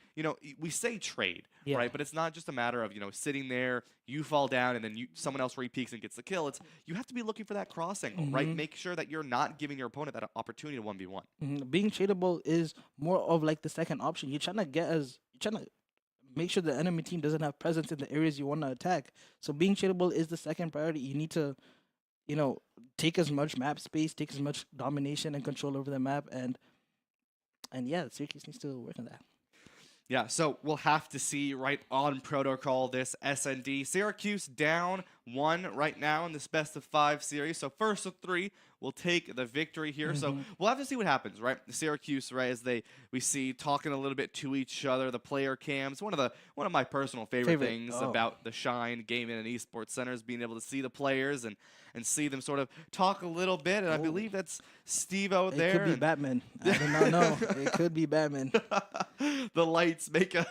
S1: we say trade,
S2: Yeah.
S1: right? But it's not just a matter of, sitting there, you fall down, and then someone else re-peeks and gets the kill. It's you have to be looking for that cross angle, right? Make sure that you're not giving your opponent that opportunity to 1v1.
S2: Being tradable is more of like the second option. You're trying to make sure the enemy team doesn't have presence in the areas you want to attack. So being tradable is the second priority. You need to, take as much map space, take as much domination and control over the map, and yeah, Syracuse needs to work on that.
S1: Yeah, so we'll have to see right on Protocol this SND. Syracuse down 1 right now in this best of 5 series. So first of 3 will take the victory here. So we'll have to see what happens, right? Syracuse, right, as we see talking a little bit to each other, the player cams. One of my personal favorite things about the Shine Gaming and Esports Centers, being able to see the players and see them sort of talk a little bit. And I believe that's Stevo there.
S2: It could be
S1: and
S2: Batman. I do not know. It could be Batman.
S1: the lights make a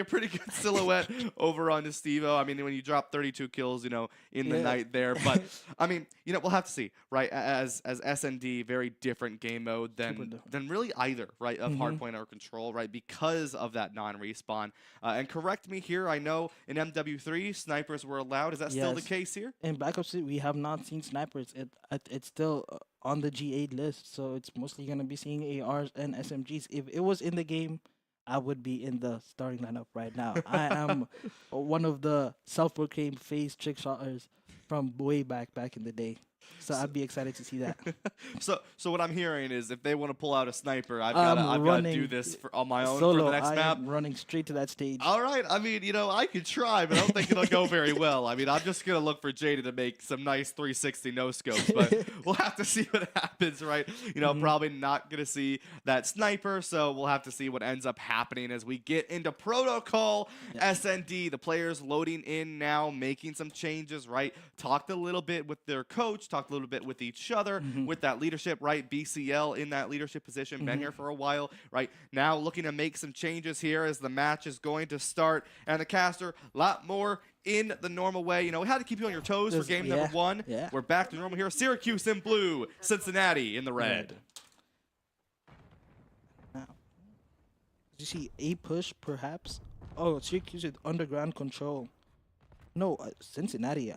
S1: pretty good silhouette over on Stevo. I mean, when you drop 32 kills, in the night there. But I mean, we'll have to see, right? As SND, very different game mode than really either, right? Of Hardpoint or Control, right? Because of that non-respawn. And correct me here. I know in MW3 snipers were allowed. Is that still the
S2: Yes.
S1: case here?
S2: In Black Ops 3, we have not seen snipers. It's still on the G8 list, so it's mostly gonna be seeing ARs and SMGs. If it was in the game, I would be in the starting lineup right now. I am one of the self-proclaimed phase trick shotters from way back in the day. So I'd be excited to see that.
S1: So what I'm hearing is if they want to pull out a sniper, I've got to do this on my own
S2: solo.
S1: for the next map.
S2: I'm running straight to that stage.
S1: All right. I mean, I could try, but I don't think it'll go very well. I mean, I'm just going to look for Jaden to make some nice 360 no-scopes, but we'll have to see what happens, right? Probably not going to see that sniper, so we'll have to see what ends up happening as we get into Protocol SND. The players loading in now, making some changes, right? Talked a little bit with their coach, talked a little bit with each other, with that leadership, right? BCL in that leadership position, been here for a while, right? Now looking to make some changes here as the match is going to start, and the caster, a lot more in the normal way. We had to keep you on your toes for game number 1.
S2: Yeah.
S1: We're back to normal here. Syracuse in blue, Cincinnati in the red.
S2: Now, did you see a push, perhaps? Oh, Syracuse with underground control. No, Cincinnati.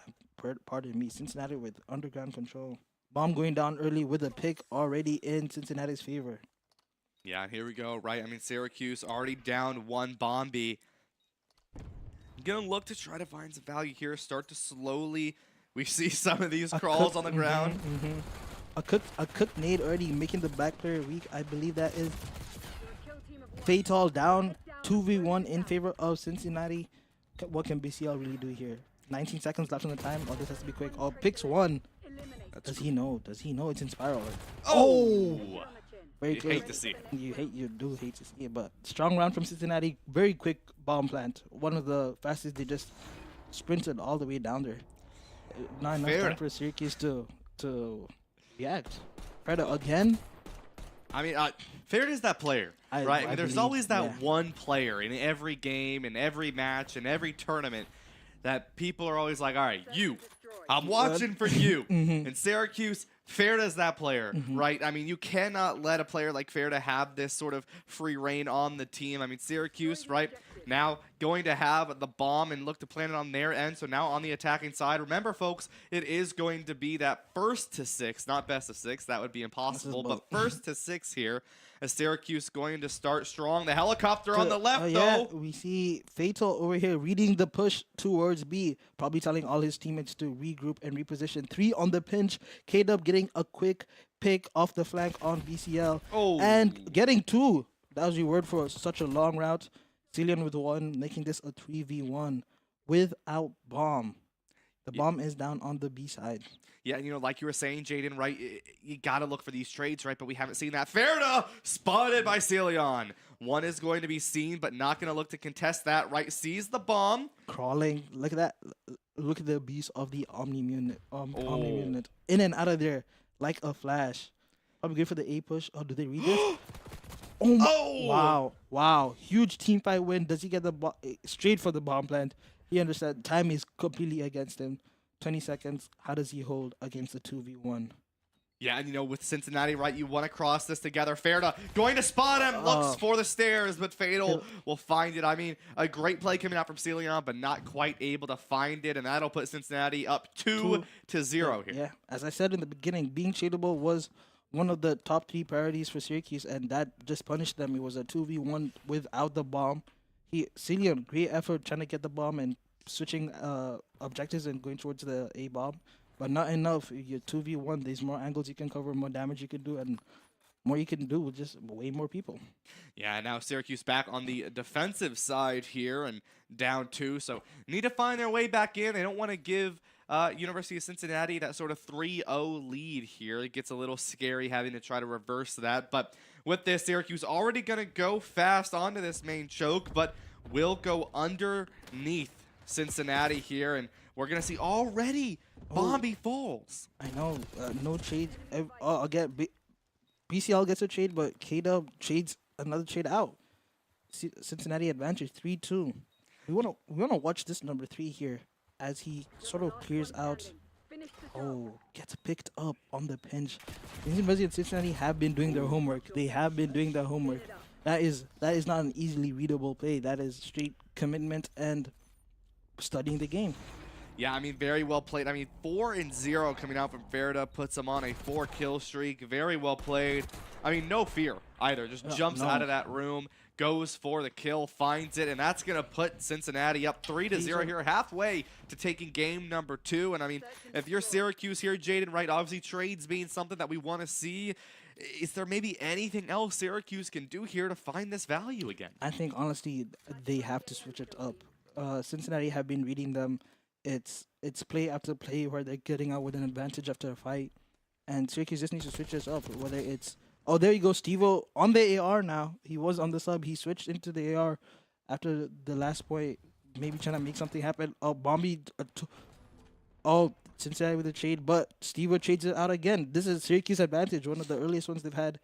S2: Pardon me, Cincinnati with underground control. Bomb going down early with a pick already in Cincinnati's favor.
S1: Yeah, here we go, right? I mean, Syracuse already down 1 Bombi. Gonna look to try to find some value here. Start to slowly. We see some of these crawls on the ground.
S2: A cook nade already making the back player weak. I believe that is Fatal down 2v1 in favor of Cincinnati. What can BCL really do here? 19 seconds left on the time. Oh, this has to be quick. Oh, picks 1. Does he know? Does he know it's in spiral?
S1: Oh!
S2: Very close.
S1: Hate to see it.
S2: You do hate to see it, but strong round from Cincinnati. Very quick bomb plant. One of the fastest. They just sprinted all the way down there. Not enough time for Syracuse to react. Freda again.
S1: I mean, Fair is that player, right? I mean, there's always that one player in every game, in every match, in every tournament that people are always like, all right, I'm watching for you. And Syracuse, Ferda's that player, right? I mean, you cannot let a player like Ferda have this sort of free reign on the team. I mean, Syracuse, right, now going to have the bomb and look to plant it on their end. So now on the attacking side, remember, folks, it is going to be that 1st to 6, not best of 6. That would be impossible, but 1st to 6 here. As Syracuse going to start strong. The helicopter on the left, though.
S2: We see Fatal over here reading the push towards B. Probably telling all his teammates to regroup and reposition. 3 on the pinch. K-Dub getting a quick pick off the flank on BCL.
S1: Oh.
S2: And getting 2. That was your word for such a long route. Cillian with 1, making this a 3v1 without bomb. The bomb is down on the B side.
S1: Yeah, like you were saying, Jaden, right? You got to look for these trades, right? But we haven't seen that. Ferda spotted by Cillian. 1 is going to be seen, but not going to look to contest that, right? Sees the bomb.
S2: Crawling. Look at that. Look at the abuse of the Omni Mutant. In and out of there like a flash. Probably good for the A push. Oh, do they read this? Wow. Huge team fight win. Does he get the straight for the bomb plant? He understands time is completely against him. 20 seconds. How does he hold against a 2v1?
S1: Yeah, and with Cincinnati, right, you want to cross this together. Ferda going to spot him, looks for the stairs, but Fatal will find it. I mean, a great play coming out from Cillian, but not quite able to find it, and that'll put Cincinnati up 2-0 here.
S2: Yeah, as I said in the beginning, being tradable was one of the top 3 priorities for Syracuse, and that just punished them. It was a 2v1 without the bomb. Cillian, great effort trying to get the bomb and switching objectives and going towards the A bomb, but not enough. You're 2v1. There's more angles you can cover, more damage you can do, and more you can do with just way more people.
S1: Yeah, now Syracuse back on the defensive side here and down 2, so need to find their way back in. They don't want to give University of Cincinnati that sort of 3-0 lead here. It gets a little scary having to try to reverse that, but with this, Syracuse already going to go fast onto this main choke, but will go underneath Cincinnati here, and we're going to see already Bombi falls.
S2: I know. No trade. Again, BCL gets a trade, but K-Dub trades another trade out. Cincinnati advantage 3-2. We wanna watch this number 3 here as he sort of clears out. Oh, gets picked up on the pinch. University and Cincinnati have been doing their homework. They have been doing their homework. That is not an easily readable play. That is straight commitment and studying the game.
S1: Yeah, I mean, very well played. I mean, 4-0 coming out from Ferda puts him on a 4-kill streak. Very well played. I mean, no fear either. Just jumps out of that room, goes for the kill, finds it, and that's going to put Cincinnati up 3-0 here, halfway to taking game number 2. And I mean, if you're Syracuse here, Jaden, right, obviously trades being something that we want to see. Is there maybe anything else Syracuse can do here to find this value again?
S2: I think honestly they have to switch it up. Cincinnati have been reading them. It's play after play where they're getting out with an advantage after a fight, and Syracuse just needs to switch this up. Whether it's there you go, Steve-O on the AR now. He was on the sub. He switched into the AR after the last point, maybe trying to make something happen. Bombi. Cincinnati with a trade, but Steve-O trades it out again. This is Syracuse advantage, one of the earliest ones they've had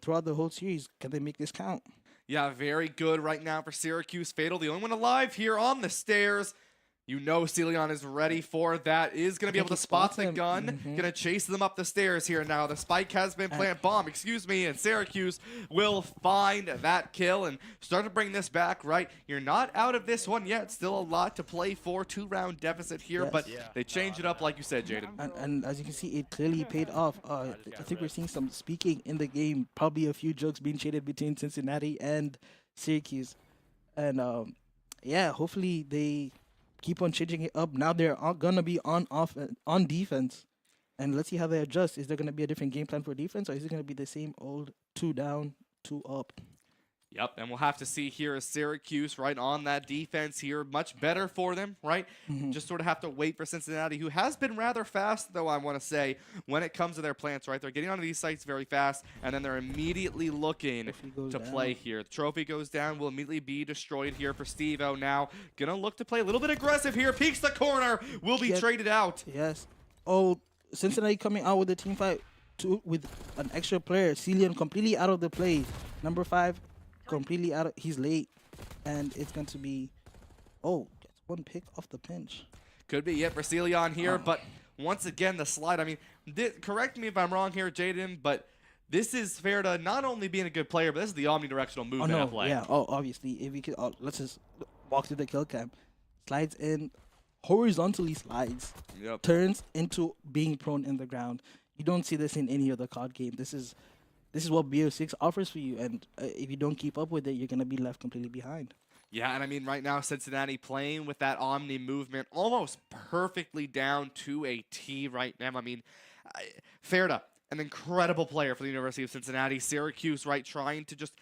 S2: throughout the whole series. Can they make this count?
S1: Yeah, very good right now for Syracuse. Fatal, the only one alive here on the stairs. You know Celion is ready for that. Is going to be able to spot the gun. Going to chase them up the stairs here now. The spike has been planted. Bomb, excuse me. And Syracuse will find that kill and start to bring this back, right? You're not out of this one yet. Still a lot to play for. 2-round deficit here. Yes. But they changed it up like you said, Jaden.
S2: And as you can see, it clearly paid off. I think we're seeing some speaking in the game. Probably a few jokes being traded between Cincinnati and Syracuse. And yeah, hopefully they keep on changing it up. Now they're gonna be on defense, and let's see how they adjust. Is there gonna be a different game plan for defense, or is it gonna be the same old 2 down, 2 up?
S1: Yep, and we'll have to see here as Syracuse, right, on that defense here. Much better for them, right? Just sort of have to wait for Cincinnati, who has been rather fast, though, I want to say, when it comes to their plants, right? They're getting onto these sites very fast, and then they're immediately looking to play here. The trophy goes down, will immediately be destroyed here for Steve-O now. Gonna look to play a little bit aggressive here. Peeks the corner, will be traded out.
S2: Yes. Cincinnati coming out with the team fight with an extra player. Celion completely out of the play. Number 5. Completely out of, he's late, and it's going to be gets 1 pick off the pinch.
S1: Could be it for Celion here, but once again the slide. I mean, correct me if I'm wrong here, Jaden, but this is fair to not only being a good player, but this is the omnidirectional movement of play.
S2: Yeah, obviously, if we could, let's just walk through the kill cam. Slides in, horizontally slides, turns into being prone in the ground. You don't see this in any other COD game. This is what BO6 offers for you, and if you don't keep up with it, you're going to be left completely behind.
S1: Yeah, and I mean, right now, Cincinnati playing with that Omni movement almost perfectly down to a T right now. I mean, Ferda, an incredible player for the University of Cincinnati. Syracuse, right, trying to just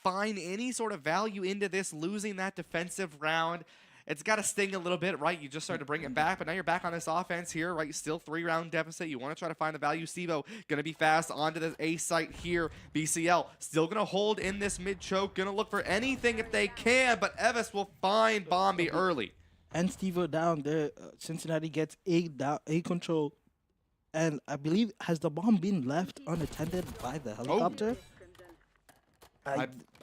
S1: find any sort of value into this, losing that defensive round. It's got to sting a little bit, right? You just started to bring it back, but now you're back on this offense here, right? Still 3-round deficit. You want to try to find the value. Steve-O going to be fast onto the A site here. BCL still going to hold in this mid-choke. Going to look for anything if they can, but Evis will find Bombi early.
S2: And Steve-O down there. Cincinnati gets A control. And I believe, has the bomb been left unattended by the helicopter?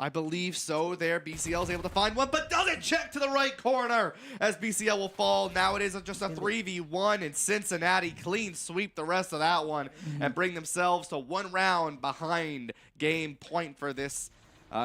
S1: I believe so there. BCL is able to find one, but doesn't check to the right corner as BCL will fall. Now it is just a 3v1, and Cincinnati clean sweep the rest of that one and bring themselves to 1 round behind game point for this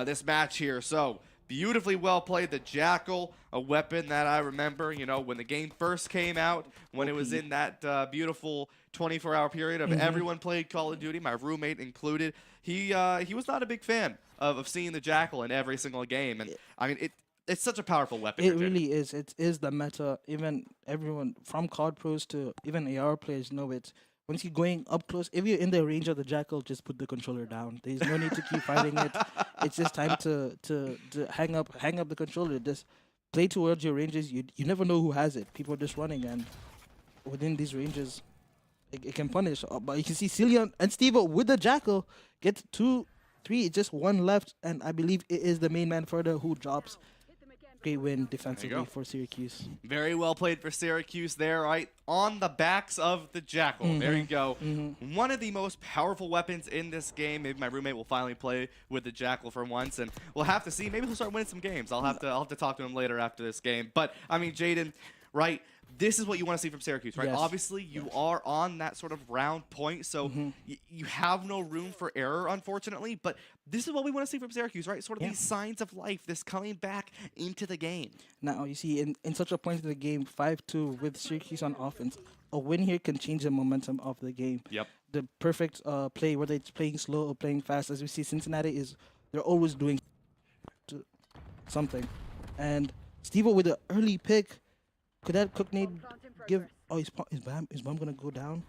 S1: this match here. So beautifully well played. The Jackal, a weapon that I remember, you know, when the game first came out, when it was in that beautiful 24-hour period of everyone played Call of Duty, my roommate included. He was not a big fan of seeing the Jackal in every single game, and I mean it's such a powerful weapon.
S2: It really is. It is the meta. Even everyone from COD pros to even AR players know it. Once you're going up close, if you're in the range of the Jackal, just put the controller down. There's no need to keep fighting it. It's just time to hang up the controller. Just play towards your ranges. You never know who has it. People are just running, and within these ranges, it can punish. But you can see Celion and Steve-O with the Jackal get 2, 3, just 1 left, and I believe it is the main man further who drops. Great win defensively for Syracuse.
S1: Very well played for Syracuse there, right? On the backs of the Jackal. There you go. One of the most powerful weapons in this game. Maybe my roommate will finally play with the Jackal for once, and we'll have to see. Maybe he'll start winning some games. I'll have to talk to him later after this game. But, I mean, Jaden, right? This is what you want to see from Syracuse, right?
S2: Yes.
S1: Obviously, you are on that sort of round point, so you have no room for error, unfortunately. But this is what we want to see from Syracuse, right? Sort of these signs of life, this coming back into the game.
S2: Now, you see, in such a point in the game, 5-2 with Syracuse on offense, a win here can change the momentum of the game.
S1: Yep.
S2: The perfect play, whether it's playing slow or playing fast. As we see, Cincinnati they're always doing something. And Stevo with the early pick. Could that cook nade give? Oh, is Bam gonna go down?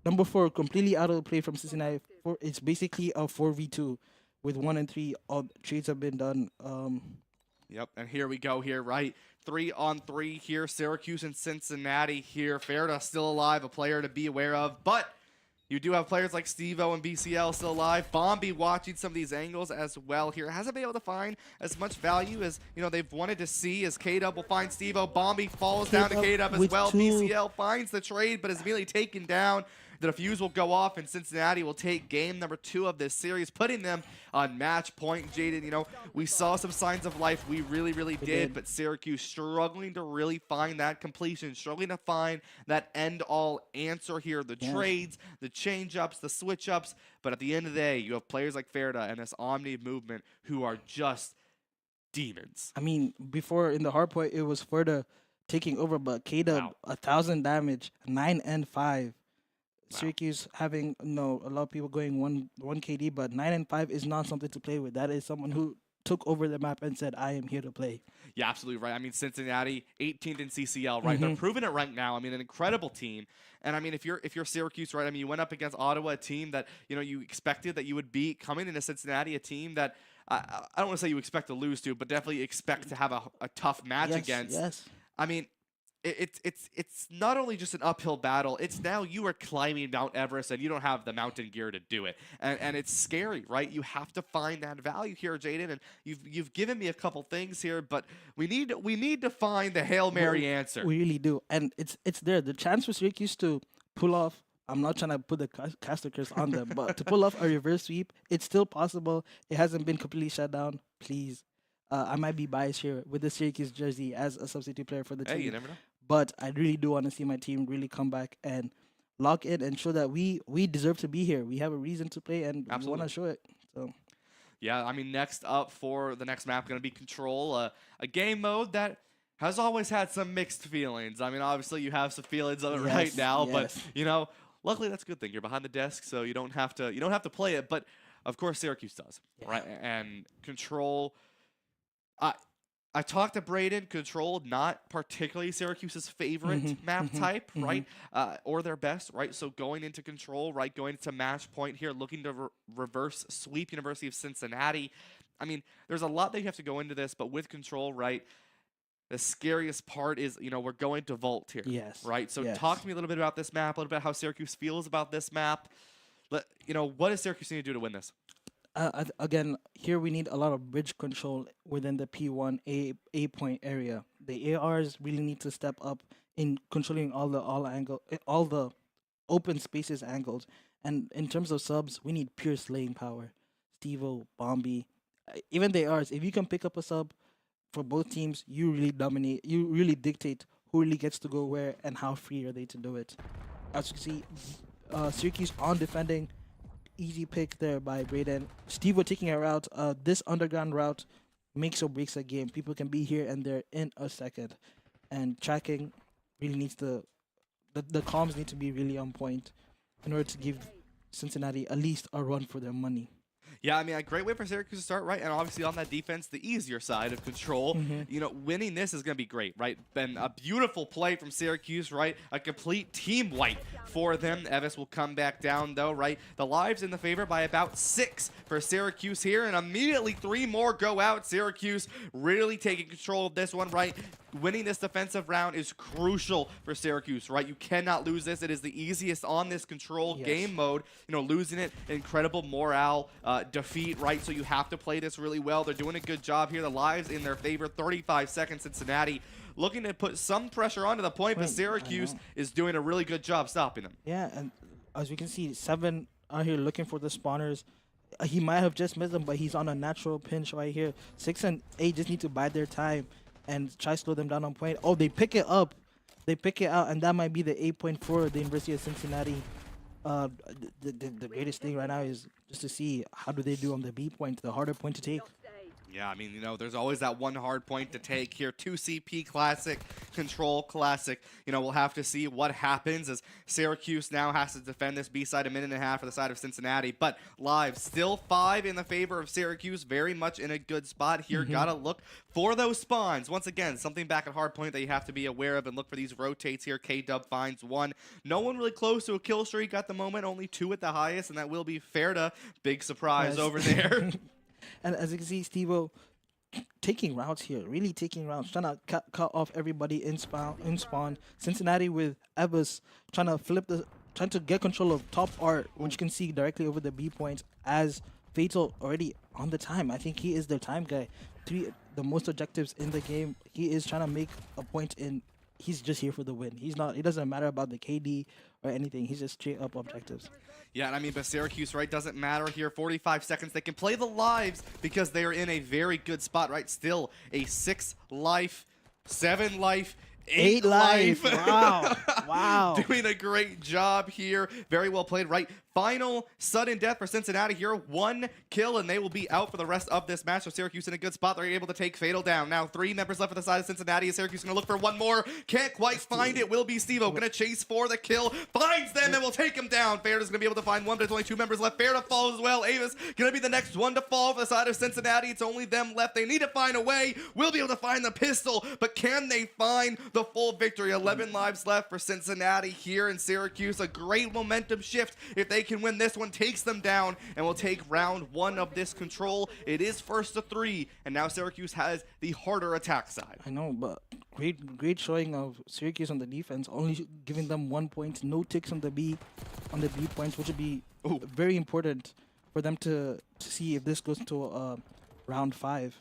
S2: Number 4 completely out of the play from Cincinnati. It's basically a 4v2 with 1 and 3. All trades have been done.
S1: Yep, and here we go here, right? 3-on-3 here, Syracuse and Cincinnati here. Ferda still alive, a player to be aware of, but you do have players like Stevo and BCL still alive. Bombi watching some of these angles as well here. Hasn't been able to find as much value as, they've wanted to see, as K-Dub will find Stevo. Bombi falls down to K-Dub as well.
S2: 2.
S1: BCL finds the trade, but is immediately taken down. The defuse will go off, and Cincinnati will take game number 2 of this series, putting them on match point. Jaden, we saw some signs of life. We really, really did, but Syracuse struggling to really find that completion, struggling to find that end-all answer here. The trades, the change-ups, the switch-ups, but at the end of the day, you have players like Ferda and this Omni movement who are just demons.
S2: I mean, before in the hardpoint, it was Ferda taking over, but K-Dub, 1,000 damage, 9 and 5. Syracuse having a lot of people going one KD, but 9 and 5 is not something to play with. That is someone who took over the map and said, "I am here to play."
S1: Yeah, absolutely right. I mean, Cincinnati 18th in CCL, right? They're proving it right now. I mean, an incredible team. And I mean, if you're Syracuse, right? I mean, you went up against Ottawa, a team that you expected that you would beat. Coming into Cincinnati, a team that I don't want to say you expect to lose to, but definitely expect to have a tough match against.
S2: Yes.
S1: I mean, it's not only just an uphill battle, it's now you are climbing Mount Everest and you don't have the mountain gear to do it. And it's scary, right? You have to find that value here, Jaden, and you've given me a couple things here, but we need to find the Hail Mary answer.
S2: We really do. And it's there. The chance for Syracuse to pull off, I'm not trying to put the caster curse on them, but to pull off a reverse sweep, it's still possible. It hasn't been completely shut down. Please. I might be biased here with the Syracuse jersey as a substitute player for the team.
S1: Hey, you never know.
S2: But I really do want to see my team really come back and lock in and show that we deserve to be here. We have a reason to play, and we want to show it. So,
S1: yeah, I mean, next up for the next map going to be Control, a game mode that has always had some mixed feelings. I mean, obviously you have some feelings of it right now, but luckily that's a good thing. You're behind the desk, so you don't have to play it. But of course, Syracuse does, right? And Control. I talked to Braden. Control, not particularly Syracuse's favorite map type, right? Or their best, right? So going into Control, right? Going to match point here, looking to reverse sweep University of Cincinnati. I mean, there's a lot that you have to go into this, but with Control, right? The scariest part is, we're going to Vault here.
S2: Yes.
S1: Right? So talk to me a little bit about this map, a little bit how Syracuse feels about this map. What does Syracuse need to do to win this?
S2: Again, here we need a lot of bridge control within the P1 A point area. The ARs really need to step up in controlling all the open spaces angles. And in terms of subs, we need pure slaying power. Stevo, Bombi, even the ARs. If you can pick up a sub for both teams, you really dominate. You really dictate who really gets to go where and how free are they to do it. As you can see, Syracuse on defending. Easy pick there by Braden. Stevo taking a route. This underground route makes or breaks a game. People can be here and there in a second. And tracking really needs the comms need to be really on point in order to give Cincinnati at least a run for their money.
S1: Yeah, I mean, a great way for Syracuse to start, right? And obviously on that defense, the easier side of Control. Winning this is going to be great, right? Been a beautiful play from Syracuse, right? A complete team wipe for them. Evis will come back down, though, right? The lives in the favor by about 6 for Syracuse here, and immediately 3 more go out. Syracuse really taking control of this one, right? Winning this defensive round is crucial for Syracuse, right? You cannot lose this. It is the easiest on this Control game mode. Losing it, incredible morale defeat, right? So you have to play this really well. They're doing a good job here. The lives in their favor. 35 seconds. Cincinnati looking to put some pressure onto the point, but Syracuse is doing a really good job stopping them.
S2: Yeah, and as we can see, 7 out here looking for the spawners. He might have just missed them, but he's on a natural pinch right here. 6 and 8 just need to bide their time and try to slow them down on point. Oh, they pick it up. They pick it out, and that might be the 8.4 of the University of Cincinnati. The greatest thing right now is just to see how do they do on the B point, the harder point to take.
S1: Yeah, I mean, there's always that one hard point to take here. 2CP Classic, Control Classic. We'll have to see what happens as Syracuse now has to defend this B side a minute and a half for the side of Cincinnati. But live, still 5 in the favor of Syracuse. Very much in a good spot here. Gotta look for those spawns. Once again, something back at hard point that you have to be aware of and look for these rotates here. K-Dub finds 1. No one really close to a kill streak at the moment. Only 2 at the highest, and that will be Ferda. Big surprise over there.
S2: And as you can see, Steve-O taking routes here, really taking routes, trying to cut off everybody in spawn. Cincinnati with Evans trying to get control of top art, which you can see directly over the B points as Fatal already on the time. I think he is the time guy. The most objectives in the game. He is trying to make a point in. He's just here for the win. It doesn't matter about the KD or anything. He's just straight up objectives.
S1: Yeah, and I mean, but Syracuse, right, doesn't matter here. 45 seconds. They can play the lives because they are in a very good spot, right? Still a 6 life, 7 life, 8 life.
S2: Wow. Wow.
S1: Doing a great job here. Very well played, right? Final sudden death for Cincinnati here. 1 kill, and they will be out for the rest of this match. So Syracuse in a good spot. They're able to take Fatal down. Now 3 members left for the side of Cincinnati. Syracuse going to look for 1 more. Can't quite find it. Will be Steve-O. Going to chase for the kill. Finds them and will take him down. Ferda's going to be able to find 1, but there's only 2 members left. Ferda falls as well. Avis going to be the next one to fall for the side of Cincinnati. It's only them left. They need to find a way. Will be able to find the pistol, but can they find the full victory? 11 lives left for Cincinnati here in Syracuse. A great momentum shift if they can win this one. Takes them down and will take round 1 of this control. It is first to 3, and now Syracuse has the harder attack side.
S2: I know, but great showing of Syracuse on the defense, only giving them 1 point, no ticks on the B points, which would be very important for them to see if this goes to round 5.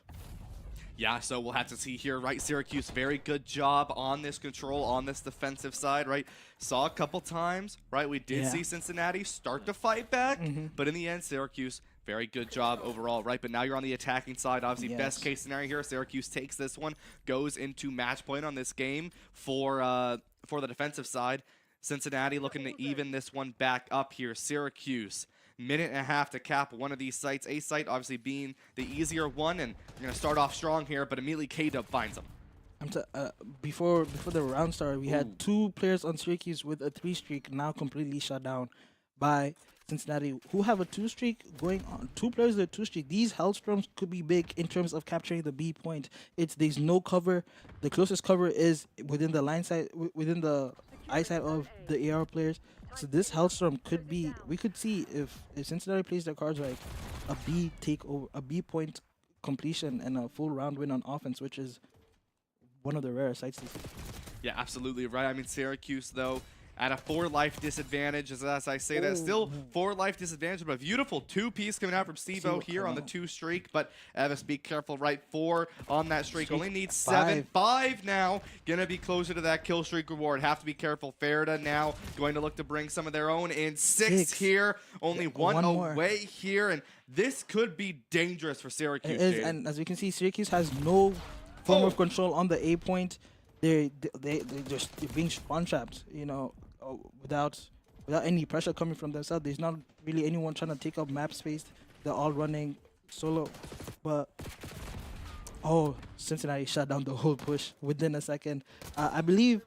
S1: Yeah, so we'll have to see here, right? Syracuse, very good job on this control, on this defensive side, right? Saw a couple times, right? We did see Cincinnati start to fight back, but in the end, Syracuse, very good job overall, right? But now you're on the attacking side. Obviously, best case scenario here, Syracuse takes this one, goes into match point on this game for the defensive side. Cincinnati looking to even this one back up here. Syracuse, minute and a half to cap one of these sites. A site obviously being the easier one, and you're going to start off strong here, but immediately K-Dub finds them.
S2: Before the round started, we had 2 players on Syracuse with a 3 streak now completely shut down by Cincinnati, who have a 2 streak going on. 2 players with a 2 streak. These Hellstorms could be big in terms of capturing the B point. There's no cover. The closest cover is within the line side, within the eyesight of the AR players. So this Hellstorm could be. We could see if Cincinnati plays their cards right, a B takeover, a B point completion, and a full round win on offense, which is one of the rare sites to see.
S1: Yeah, absolutely right. I mean, Syracuse, though, at a 4 life disadvantage, as I say that, still 4 life disadvantage, but a beautiful 2-piece coming out from Steve-O here on the 2 streak. But Evis, be careful, right? 4 on that streak. Only needs 7. 5 now. Gonna be closer to that kill streak reward. Have to be careful. Ferda now going to look to bring some of their own in. 6 here. Only one away here, and this could be dangerous for Syracuse.
S2: It is, and as you can see, Syracuse has no form of control on the A point. They're just being spawn trapped, without any pressure coming from themselves. There's not really anyone trying to take up map space. They're all running solo, but Cincinnati shut down the whole push within a second. I believe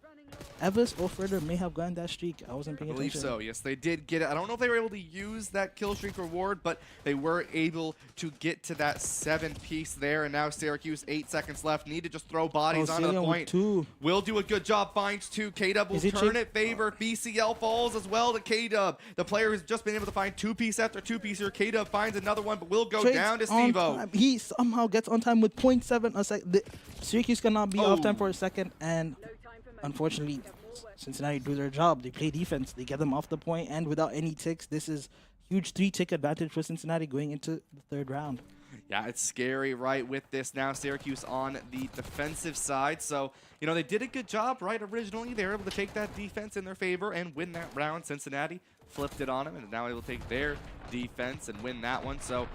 S2: Evers or Further may have gotten that streak. I wasn't paying attention.
S1: I believe so. Yes, they did get it. I don't know if they were able to use that kill streak reward, but they were able to get to that 7-piece there. And now Syracuse, 8 seconds left. Need to just throw bodies onto the point. Will do a good job. Finds 2. K-Dub will turn it favor. BCL falls as well to K-Dub. The player has just been able to find 2-piece after 2-piece here. K-Dub finds another one, but will go down to Steve-O.
S2: He somehow gets on time with 0.7 a second. Syracuse cannot be off time for a second, and unfortunately, Cincinnati do their job. They play defense. They get them off the point, and without any ticks, this is huge 3-tick advantage for Cincinnati going into the 3rd round.
S1: Yeah, it's scary, right, with this now. Syracuse on the defensive side. So, they did a good job, right, originally. They were able to take that defense in their favor and win that round. Cincinnati flipped it on them, and now able to take their defense and win that one. So,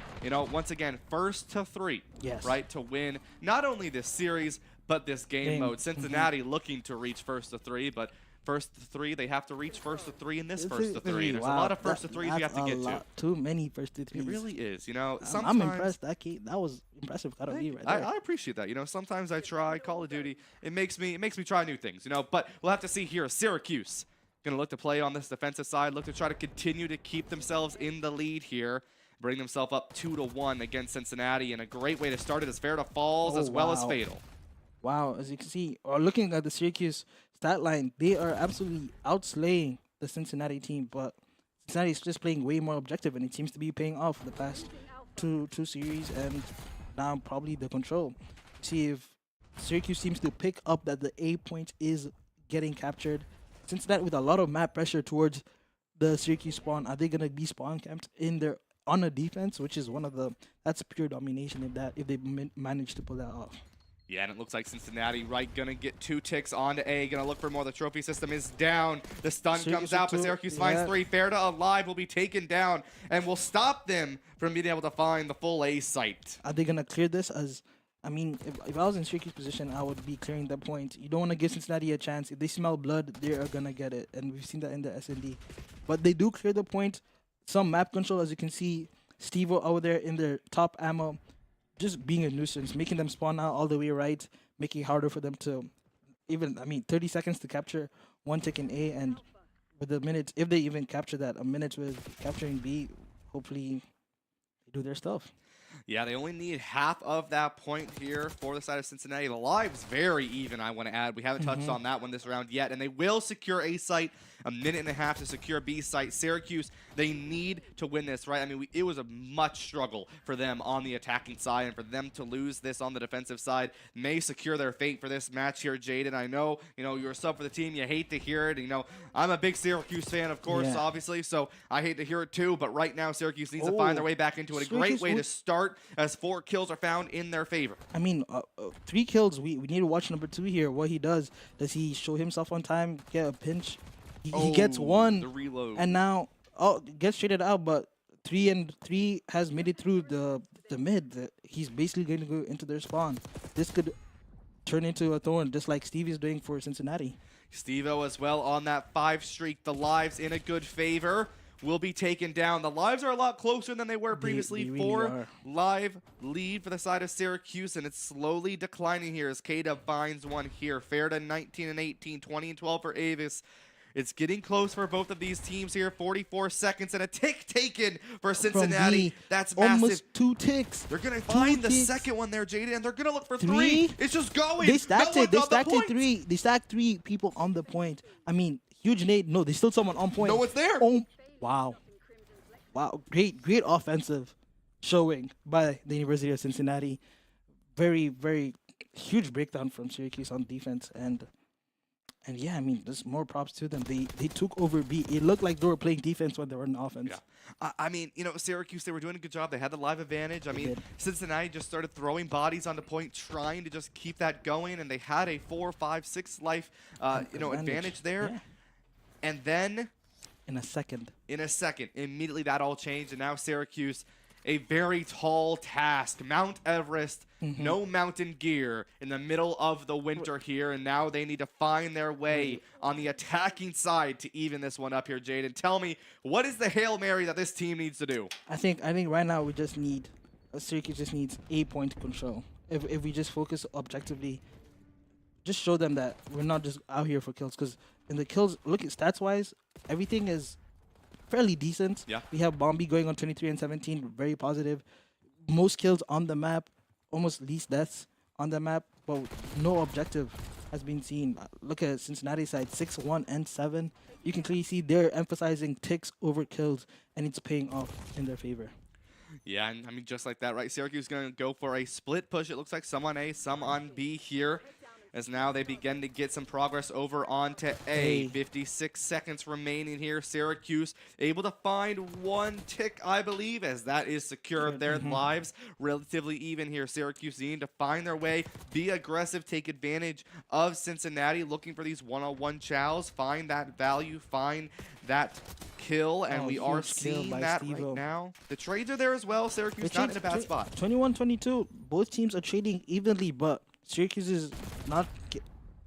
S1: once again, first to 3, right, to win not only this series, but this game mode. Cincinnati looking to reach first to 3, but first to 3, they have to reach first to 3 in this first to 3. There's a lot of first to 3s you have to get to.
S2: Too many first to 3s.
S1: It really is,
S2: I'm impressed. That was, impressive. Gotta
S1: Thank
S2: be
S1: you.
S2: right there.
S1: I appreciate that. You know, sometimes I try Call of Duty. It makes me try new things. You know, but we'll have to see here. Syracuse gonna look to play on this defensive side. Look to try to continue to keep themselves in the lead here. Bring themselves up 2-1 against Cincinnati, and a great way to start it is Fair to Falls as well as Fatal.
S2: Wow, as you can see, or looking at the Syracuse stat line, they are absolutely outslaying the Cincinnati team, but Cincinnati is just playing way more objective, and it seems to be paying off for the past two series, and now probably the control. See if Syracuse seems to pick up that the A point is getting captured. Cincinnati with a lot of map pressure towards the Syracuse spawn. Are they gonna be spawn camped in their on a defense, which is one of the that's pure domination if they manage to pull that off.
S1: Yeah, and it looks like Cincinnati, right, gonna get 2 ticks onto A, gonna look for more. The trophy system is down. The stun comes out, but Syracuse finds 3. Fair to Alive will be taken down and will stop them from being able to find the full A site.
S2: Are they gonna clear this? As I mean, if I was in Syracuse position, I would be clearing that point. You don't want to give Cincinnati a chance. If they smell blood, they are gonna get it, and we've seen that in the SND. But they do clear the point. Some map control, as you can see, Steve-O over there in their top ammo, just being a nuisance, making them spawn out all the way right, making it harder for them to 30 seconds to capture 1 tick in A, and with a minute, if they even capture that, a minute with capturing B, hopefully they do their stuff.
S1: Yeah, they only need half of that point here for the side of Cincinnati. The live's very even, I want to add. We haven't touched on that one this round yet, and they will secure A site. A minute and a half to secure B site. Syracuse, they need to win this, right? I mean, it was a much struggle for them on the attacking side, and for them to lose this on the defensive side may secure their fate for this match here, Jaden. I know, you're a sub for the team. You hate to hear it. I'm a big Syracuse fan, of course, obviously, so I hate to hear it too, but right now Syracuse needs to find their way back into it. A great way to start as 4 kills are found in their favor.
S2: I mean, 3 kills. We need to watch number 2 here. What he does he show himself on time, get a pinch? He gets 1,
S1: the reload,
S2: and now gets traded out. But 3 has made it through the mid. He's basically going to go into their spawn. This could turn into a thorn, just like Steve is doing for Cincinnati.
S1: Steve-O as well on that 5 streak. The lives in a good favor will be taken down. The lives are a lot closer than they were previously.
S2: They really
S1: 4
S2: are.
S1: live lead for the side of Syracuse, and it's slowly declining here as K-Dub finds one here. Fair to 19 and 18, 20 and 12 for Avis. It's getting close for both of these teams here. 44 seconds and a tick taken for Cincinnati. That's massive.
S2: Almost 2 ticks.
S1: They're going to find the second one there, Jaden, and they're going to look for 3. It's just going.
S2: They stacked it. They stacked
S1: it
S2: 3. They stacked 3 people on the point. I mean, huge nade. No, there's still someone on point.
S1: No, it's there.
S2: Oh, wow. Wow. Great offensive showing by the University of Cincinnati. Very, very huge breakdown from Syracuse on defense. And yeah, I mean, there's more props to them. They took over B. It looked like they were playing defense when they were in offense.
S1: Yeah. I mean, Syracuse, they were doing a good job. They had the live advantage. I mean, Cincinnati just started throwing bodies onto point, trying to just keep that going, and they had a 4, 5, 6 life, advantage there.
S2: Yeah.
S1: And then
S2: in a second,
S1: immediately that all changed, and now Syracuse, a very tall task. Mount Everest, no mountain gear in the middle of the winter here, and now they need to find their way on the attacking side to even this one up here, Jaden. Tell me, what is the Hail Mary that this team needs to do?
S2: I think right now we just need, Syracuse just needs A point control. If we just focus objectively, just show them that we're not just out here for kills, because in the kills, look at stats-wise, everything is fairly decent.
S1: Yeah.
S2: We have Bombi going on 23 and 17, very positive. Most kills on the map, almost least deaths on the map, but no objective has been seen. Look at Cincinnati side, 6, 1, and 7. You can clearly see they're emphasizing ticks over kills, and it's paying off in their favor.
S1: Yeah, and I mean, just like that, right? Syracuse is going to go for a split push. It looks like some on A, some on B here, as now they begin to get some progress over onto A. 56 seconds remaining here. Syracuse able to find 1 tick, I believe, as that is secure. Their lives relatively even here. Syracuse needing to find their way, be aggressive, take advantage of Cincinnati, looking for these one-on-one chows, find that value, find that kill, and we are seeing that right now. The trades are there as well. Syracuse not in a bad spot.
S2: 21-22. Both teams are trading evenly, but Syracuse is not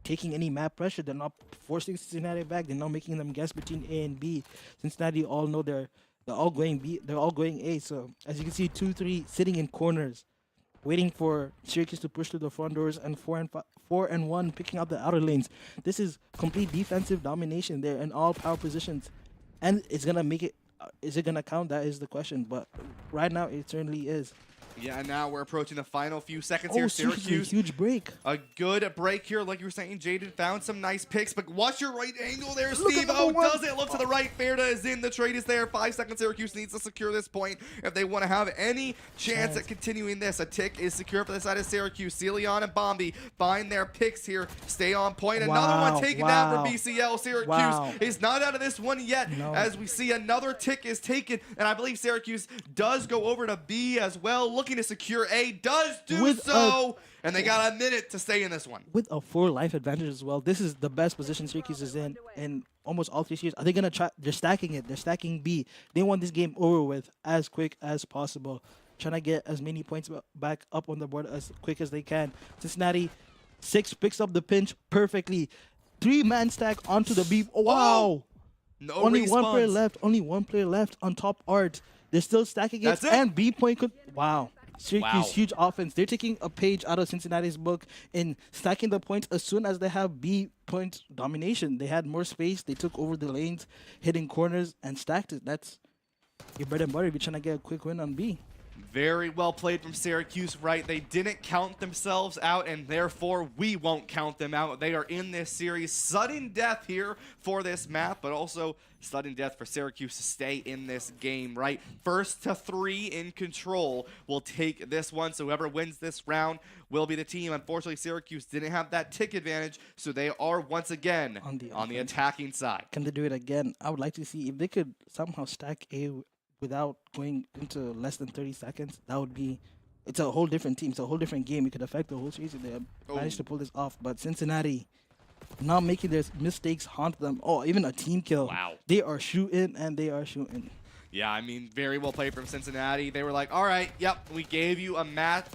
S2: taking any map pressure. They're not forcing Cincinnati back. They're not making them guess between A and B. Cincinnati all know they're all going B. They're all going A. So as you can see, 2-3 sitting in corners. waiting for Syracuse to push through the front doors, and 4 and 1 picking up the outer lanes. This is complete defensive domination there in all power positions, and it's gonna make it. Is it gonna count? That is the question. But right now, it certainly is.
S1: Yeah, and now we're approaching the final few seconds
S2: Oh,
S1: here.
S2: Syracuse,
S1: Syracuse,
S2: a huge break.
S1: a good break here. Like you were saying, Jaden found some nice picks, but watch your right angle there,
S2: Look at
S1: Steve.
S2: number
S1: Oh,
S2: one.
S1: does it look to the right? Ferda is in. The trade is there. 5 seconds. Syracuse needs to secure this point if they want to have any chance at continuing this. A tick is secure for the side of Syracuse. Celion and Bombi find their picks here. Stay on point. Another one taken down for BCL. Syracuse is not out of this one yet, as we see another tick is taken, and I believe Syracuse does go over to B as well, looking to secure A. Does do
S2: With
S1: so, and they got a minute to stay in this one.
S2: With a 4 life advantage as well. This is the best position Syracuse is in almost all 3 series. Are they gonna try? They're stacking it. They're stacking B. They want this game over with as quick as possible. Trying to get as many points back up on the board as quick as they can. Cincinnati 6 picks up the pinch perfectly. 3-man stack onto the B. Oh, wow.
S1: No
S2: Only one player
S1: response.
S2: left. Only one player left on top art. They're still stacking it.
S1: That's it.
S2: And B point could. Wow. Syracuse,
S1: Wow.
S2: huge offense. They're taking a page out of Cincinnati's book in stacking the points as soon as they have B point domination. They had more space. They took over the lanes, hitting corners, and stacked it. That's your bread and butter if you're trying to get a quick win on B.
S1: Very well played from Syracuse, right? They didn't count themselves out, and therefore we won't count them out. They are in this series. Sudden death here for this map, but also sudden death for Syracuse to stay in this game, right? First to 3 in control will take this one, so whoever wins this round will be the team. Unfortunately, Syracuse didn't have that tick advantage, so they are once again on the attacking side.
S2: Can they do it again? I would like to see if they could somehow stack A without going into less than 30 seconds. That would be. It's a whole different team. It's a whole different game. It could affect the whole series if they managed to pull this off. But Cincinnati, not making their mistakes haunt them. Oh, even a team kill.
S1: Wow.
S2: They are shooting and they are shooting.
S1: Yeah, I mean, very well played from Cincinnati. They were like, all right, yep, we gave you a map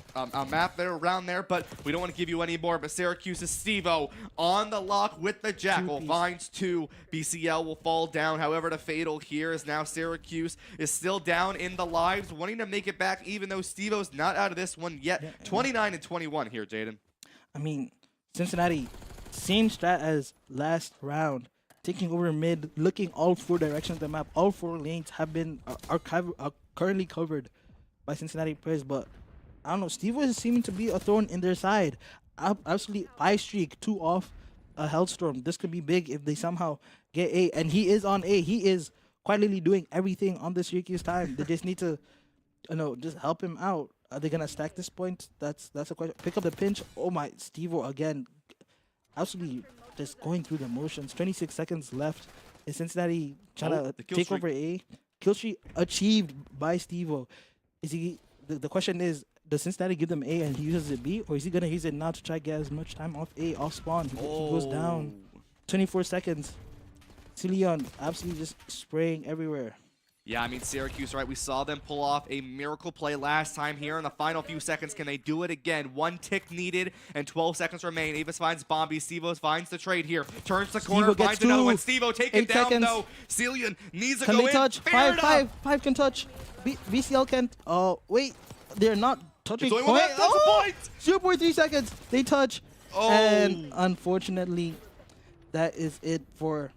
S1: there around there, but we don't want to give you any more. But Syracuse's Steve-O on the lock with the Jackal. Finds 2. BCL will fall down. However, the fatal here is now Syracuse is still down in the lives, wanting to make it back, even though Steve-O's not out of this one yet.
S2: Yeah,
S1: 29 and 21 here, Jaden.
S2: I mean, Cincinnati, same strat as last round. Taking over mid, looking all 4 directions of the map. All 4 lanes have been are currently covered by Cincinnati players, but I don't know. Steve is seeming to be a thorn in their side. Absolutely 5 streak, 2 off a Hellstorm. This could be big if they somehow get A, and he is on A. He is quietly doing everything on the Syracuse time. They just need to, just help him out. Are they gonna stack this point? That's a question. Pick up the pinch. Oh my, Steve-O again. Absolutely. Just going through the motions. 26 seconds left. Is Cincinnati trying to take over A? Kill streak achieved by Steve-O. Is he? The question is, does Cincinnati give them A and he uses it B, or is he gonna use it now to try to get as much time off A, off spawn? He goes down. 24 seconds. Celion absolutely just spraying everywhere.
S1: Yeah, I mean, Syracuse, right? We saw them pull off a miracle play last time here in the final few seconds. Can they do it again? 1 tick needed and 12 seconds remain. Avis finds Bombi. Steve-O finds the trade here. Turns the corner, finds another one. Steve-O taken down,
S2: seconds.
S1: though. Celion needs to
S2: Can
S1: go
S2: they
S1: in.
S2: touch? Five can touch. VCL can't. Oh, wait. They're not touching.
S1: There's only one left. That's a point.
S2: 0.3 seconds. They touch.
S1: Oh.
S2: And unfortunately, that is it for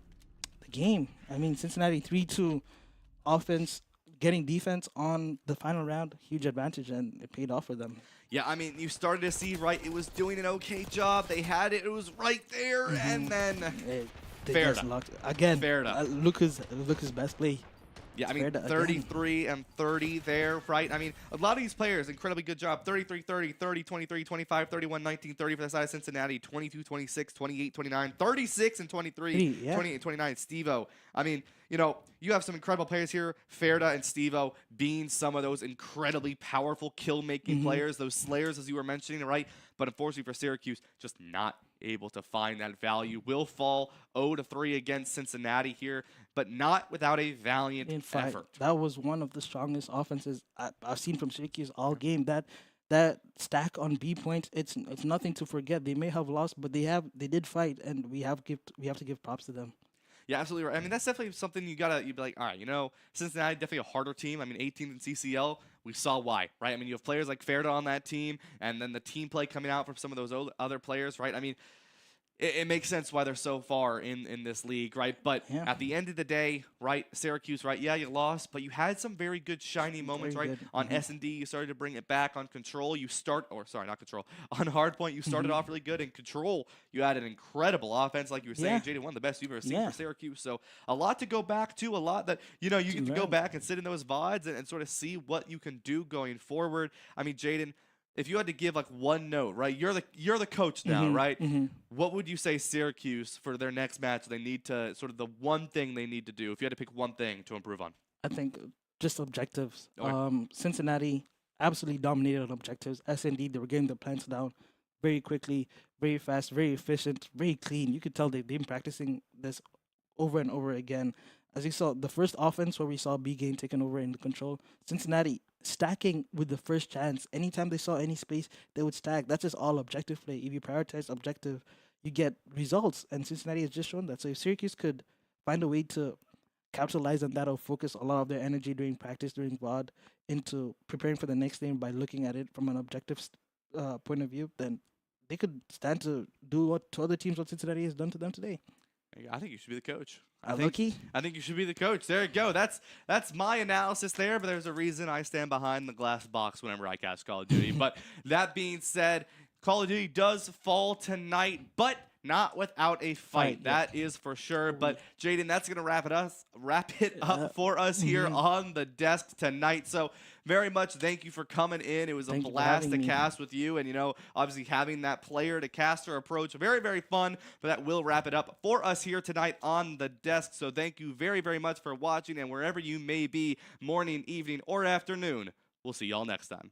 S2: the game. I mean, Cincinnati 3-2 offense, getting defense on the final round, huge advantage, and it paid off for them.
S1: Yeah, I mean, you started to see, right, it was doing an okay job. They had it. It was right there, and then
S2: Ferda. Again,
S1: Ferda.
S2: Lucas' best play.
S1: Yeah, I mean, 33 and 30 there, right? I mean, a lot of these players, incredibly good job. 33, 30, 30, 23, 25, 31, 19, 30 for the side of Cincinnati. 22, 26, 28, 29, 36 and 23, 28, 29, Steve-O. I mean, you have some incredible players here. Ferda and Steve-O being some of those incredibly powerful kill-making players, those slayers, as you were mentioning, right? But unfortunately for Syracuse, just not able to find that value. Will fall 0-3 against Cincinnati here, but not without a valiant effort.
S2: That was one of the strongest offenses I've seen from Syracuse all game. That stack on B points, it's nothing to forget. They may have lost, but they did fight, and we have to give props to them.
S1: Yeah, absolutely right. I mean, that's definitely something you'd be like, all right, Cincinnati definitely a harder team. I mean, 18th in CCL, we saw why, right? I mean, you have players like Ferda on that team, and then the team play coming out from some of those other players, right? I mean, it makes sense why they're so far in this league, right? But
S2: Yeah.
S1: at the end of the day, right, Syracuse, right? Yeah, you lost, but you had some very good shiny moments,
S2: Very
S1: right?
S2: good.
S1: On S&D, you started to bring it back. On Control, not Control. On Hardpoint, you started off really good. In Control, you had an incredible offense, like you were saying,
S2: Yeah.
S1: Jaden, one of the best you've ever seen
S2: Yeah.
S1: for Syracuse. So a lot to go back to, a lot that you get to go
S2: learn.
S1: back and sit in those VODs and sort of see what you can do going forward. I mean, Jaden, if you had to give like one note, right? You're the coach now, right? What would you say Syracuse for their next match they need to sort of the one thing they need to do if you had to pick one thing to improve on?
S2: I think just objectives.
S1: Okay.
S2: Cincinnati absolutely dominated on objectives. S&D, they were getting the plants down very quickly, very fast, very efficient, very clean. You could tell they've been practicing this over and over again. As you saw, the first offense where we saw B game taken over in the Control, Cincinnati stacking with the first chance. Anytime they saw any space, they would stack. That's just all objective play. If you prioritize objective, you get results. And Cincinnati has just shown that. So if Syracuse could find a way to capitalize on that or focus a lot of their energy during practice, during VOD, into preparing for the next game by looking at it from an objective point of view, then they could stand to do what to other teams what Cincinnati has done to them today.
S1: I think you should be the coach.
S2: I
S1: think you should be the coach. There you go. That's my analysis there, but there's a reason I stand behind the glass box whenever I cast Call of Duty. But that being said, Call of Duty does fall tonight, but not without a fight. That is for sure. But Jaden, that's gonna wrap it up for us here on the desk tonight. So very much thank you for coming in. It was a blast to cast with you, and obviously having that player to caster approach, very, very fun. But that will wrap it up for us here tonight on the desk. So thank you very, very much for watching, and wherever you may be, morning, evening, or afternoon, we'll see y'all next time.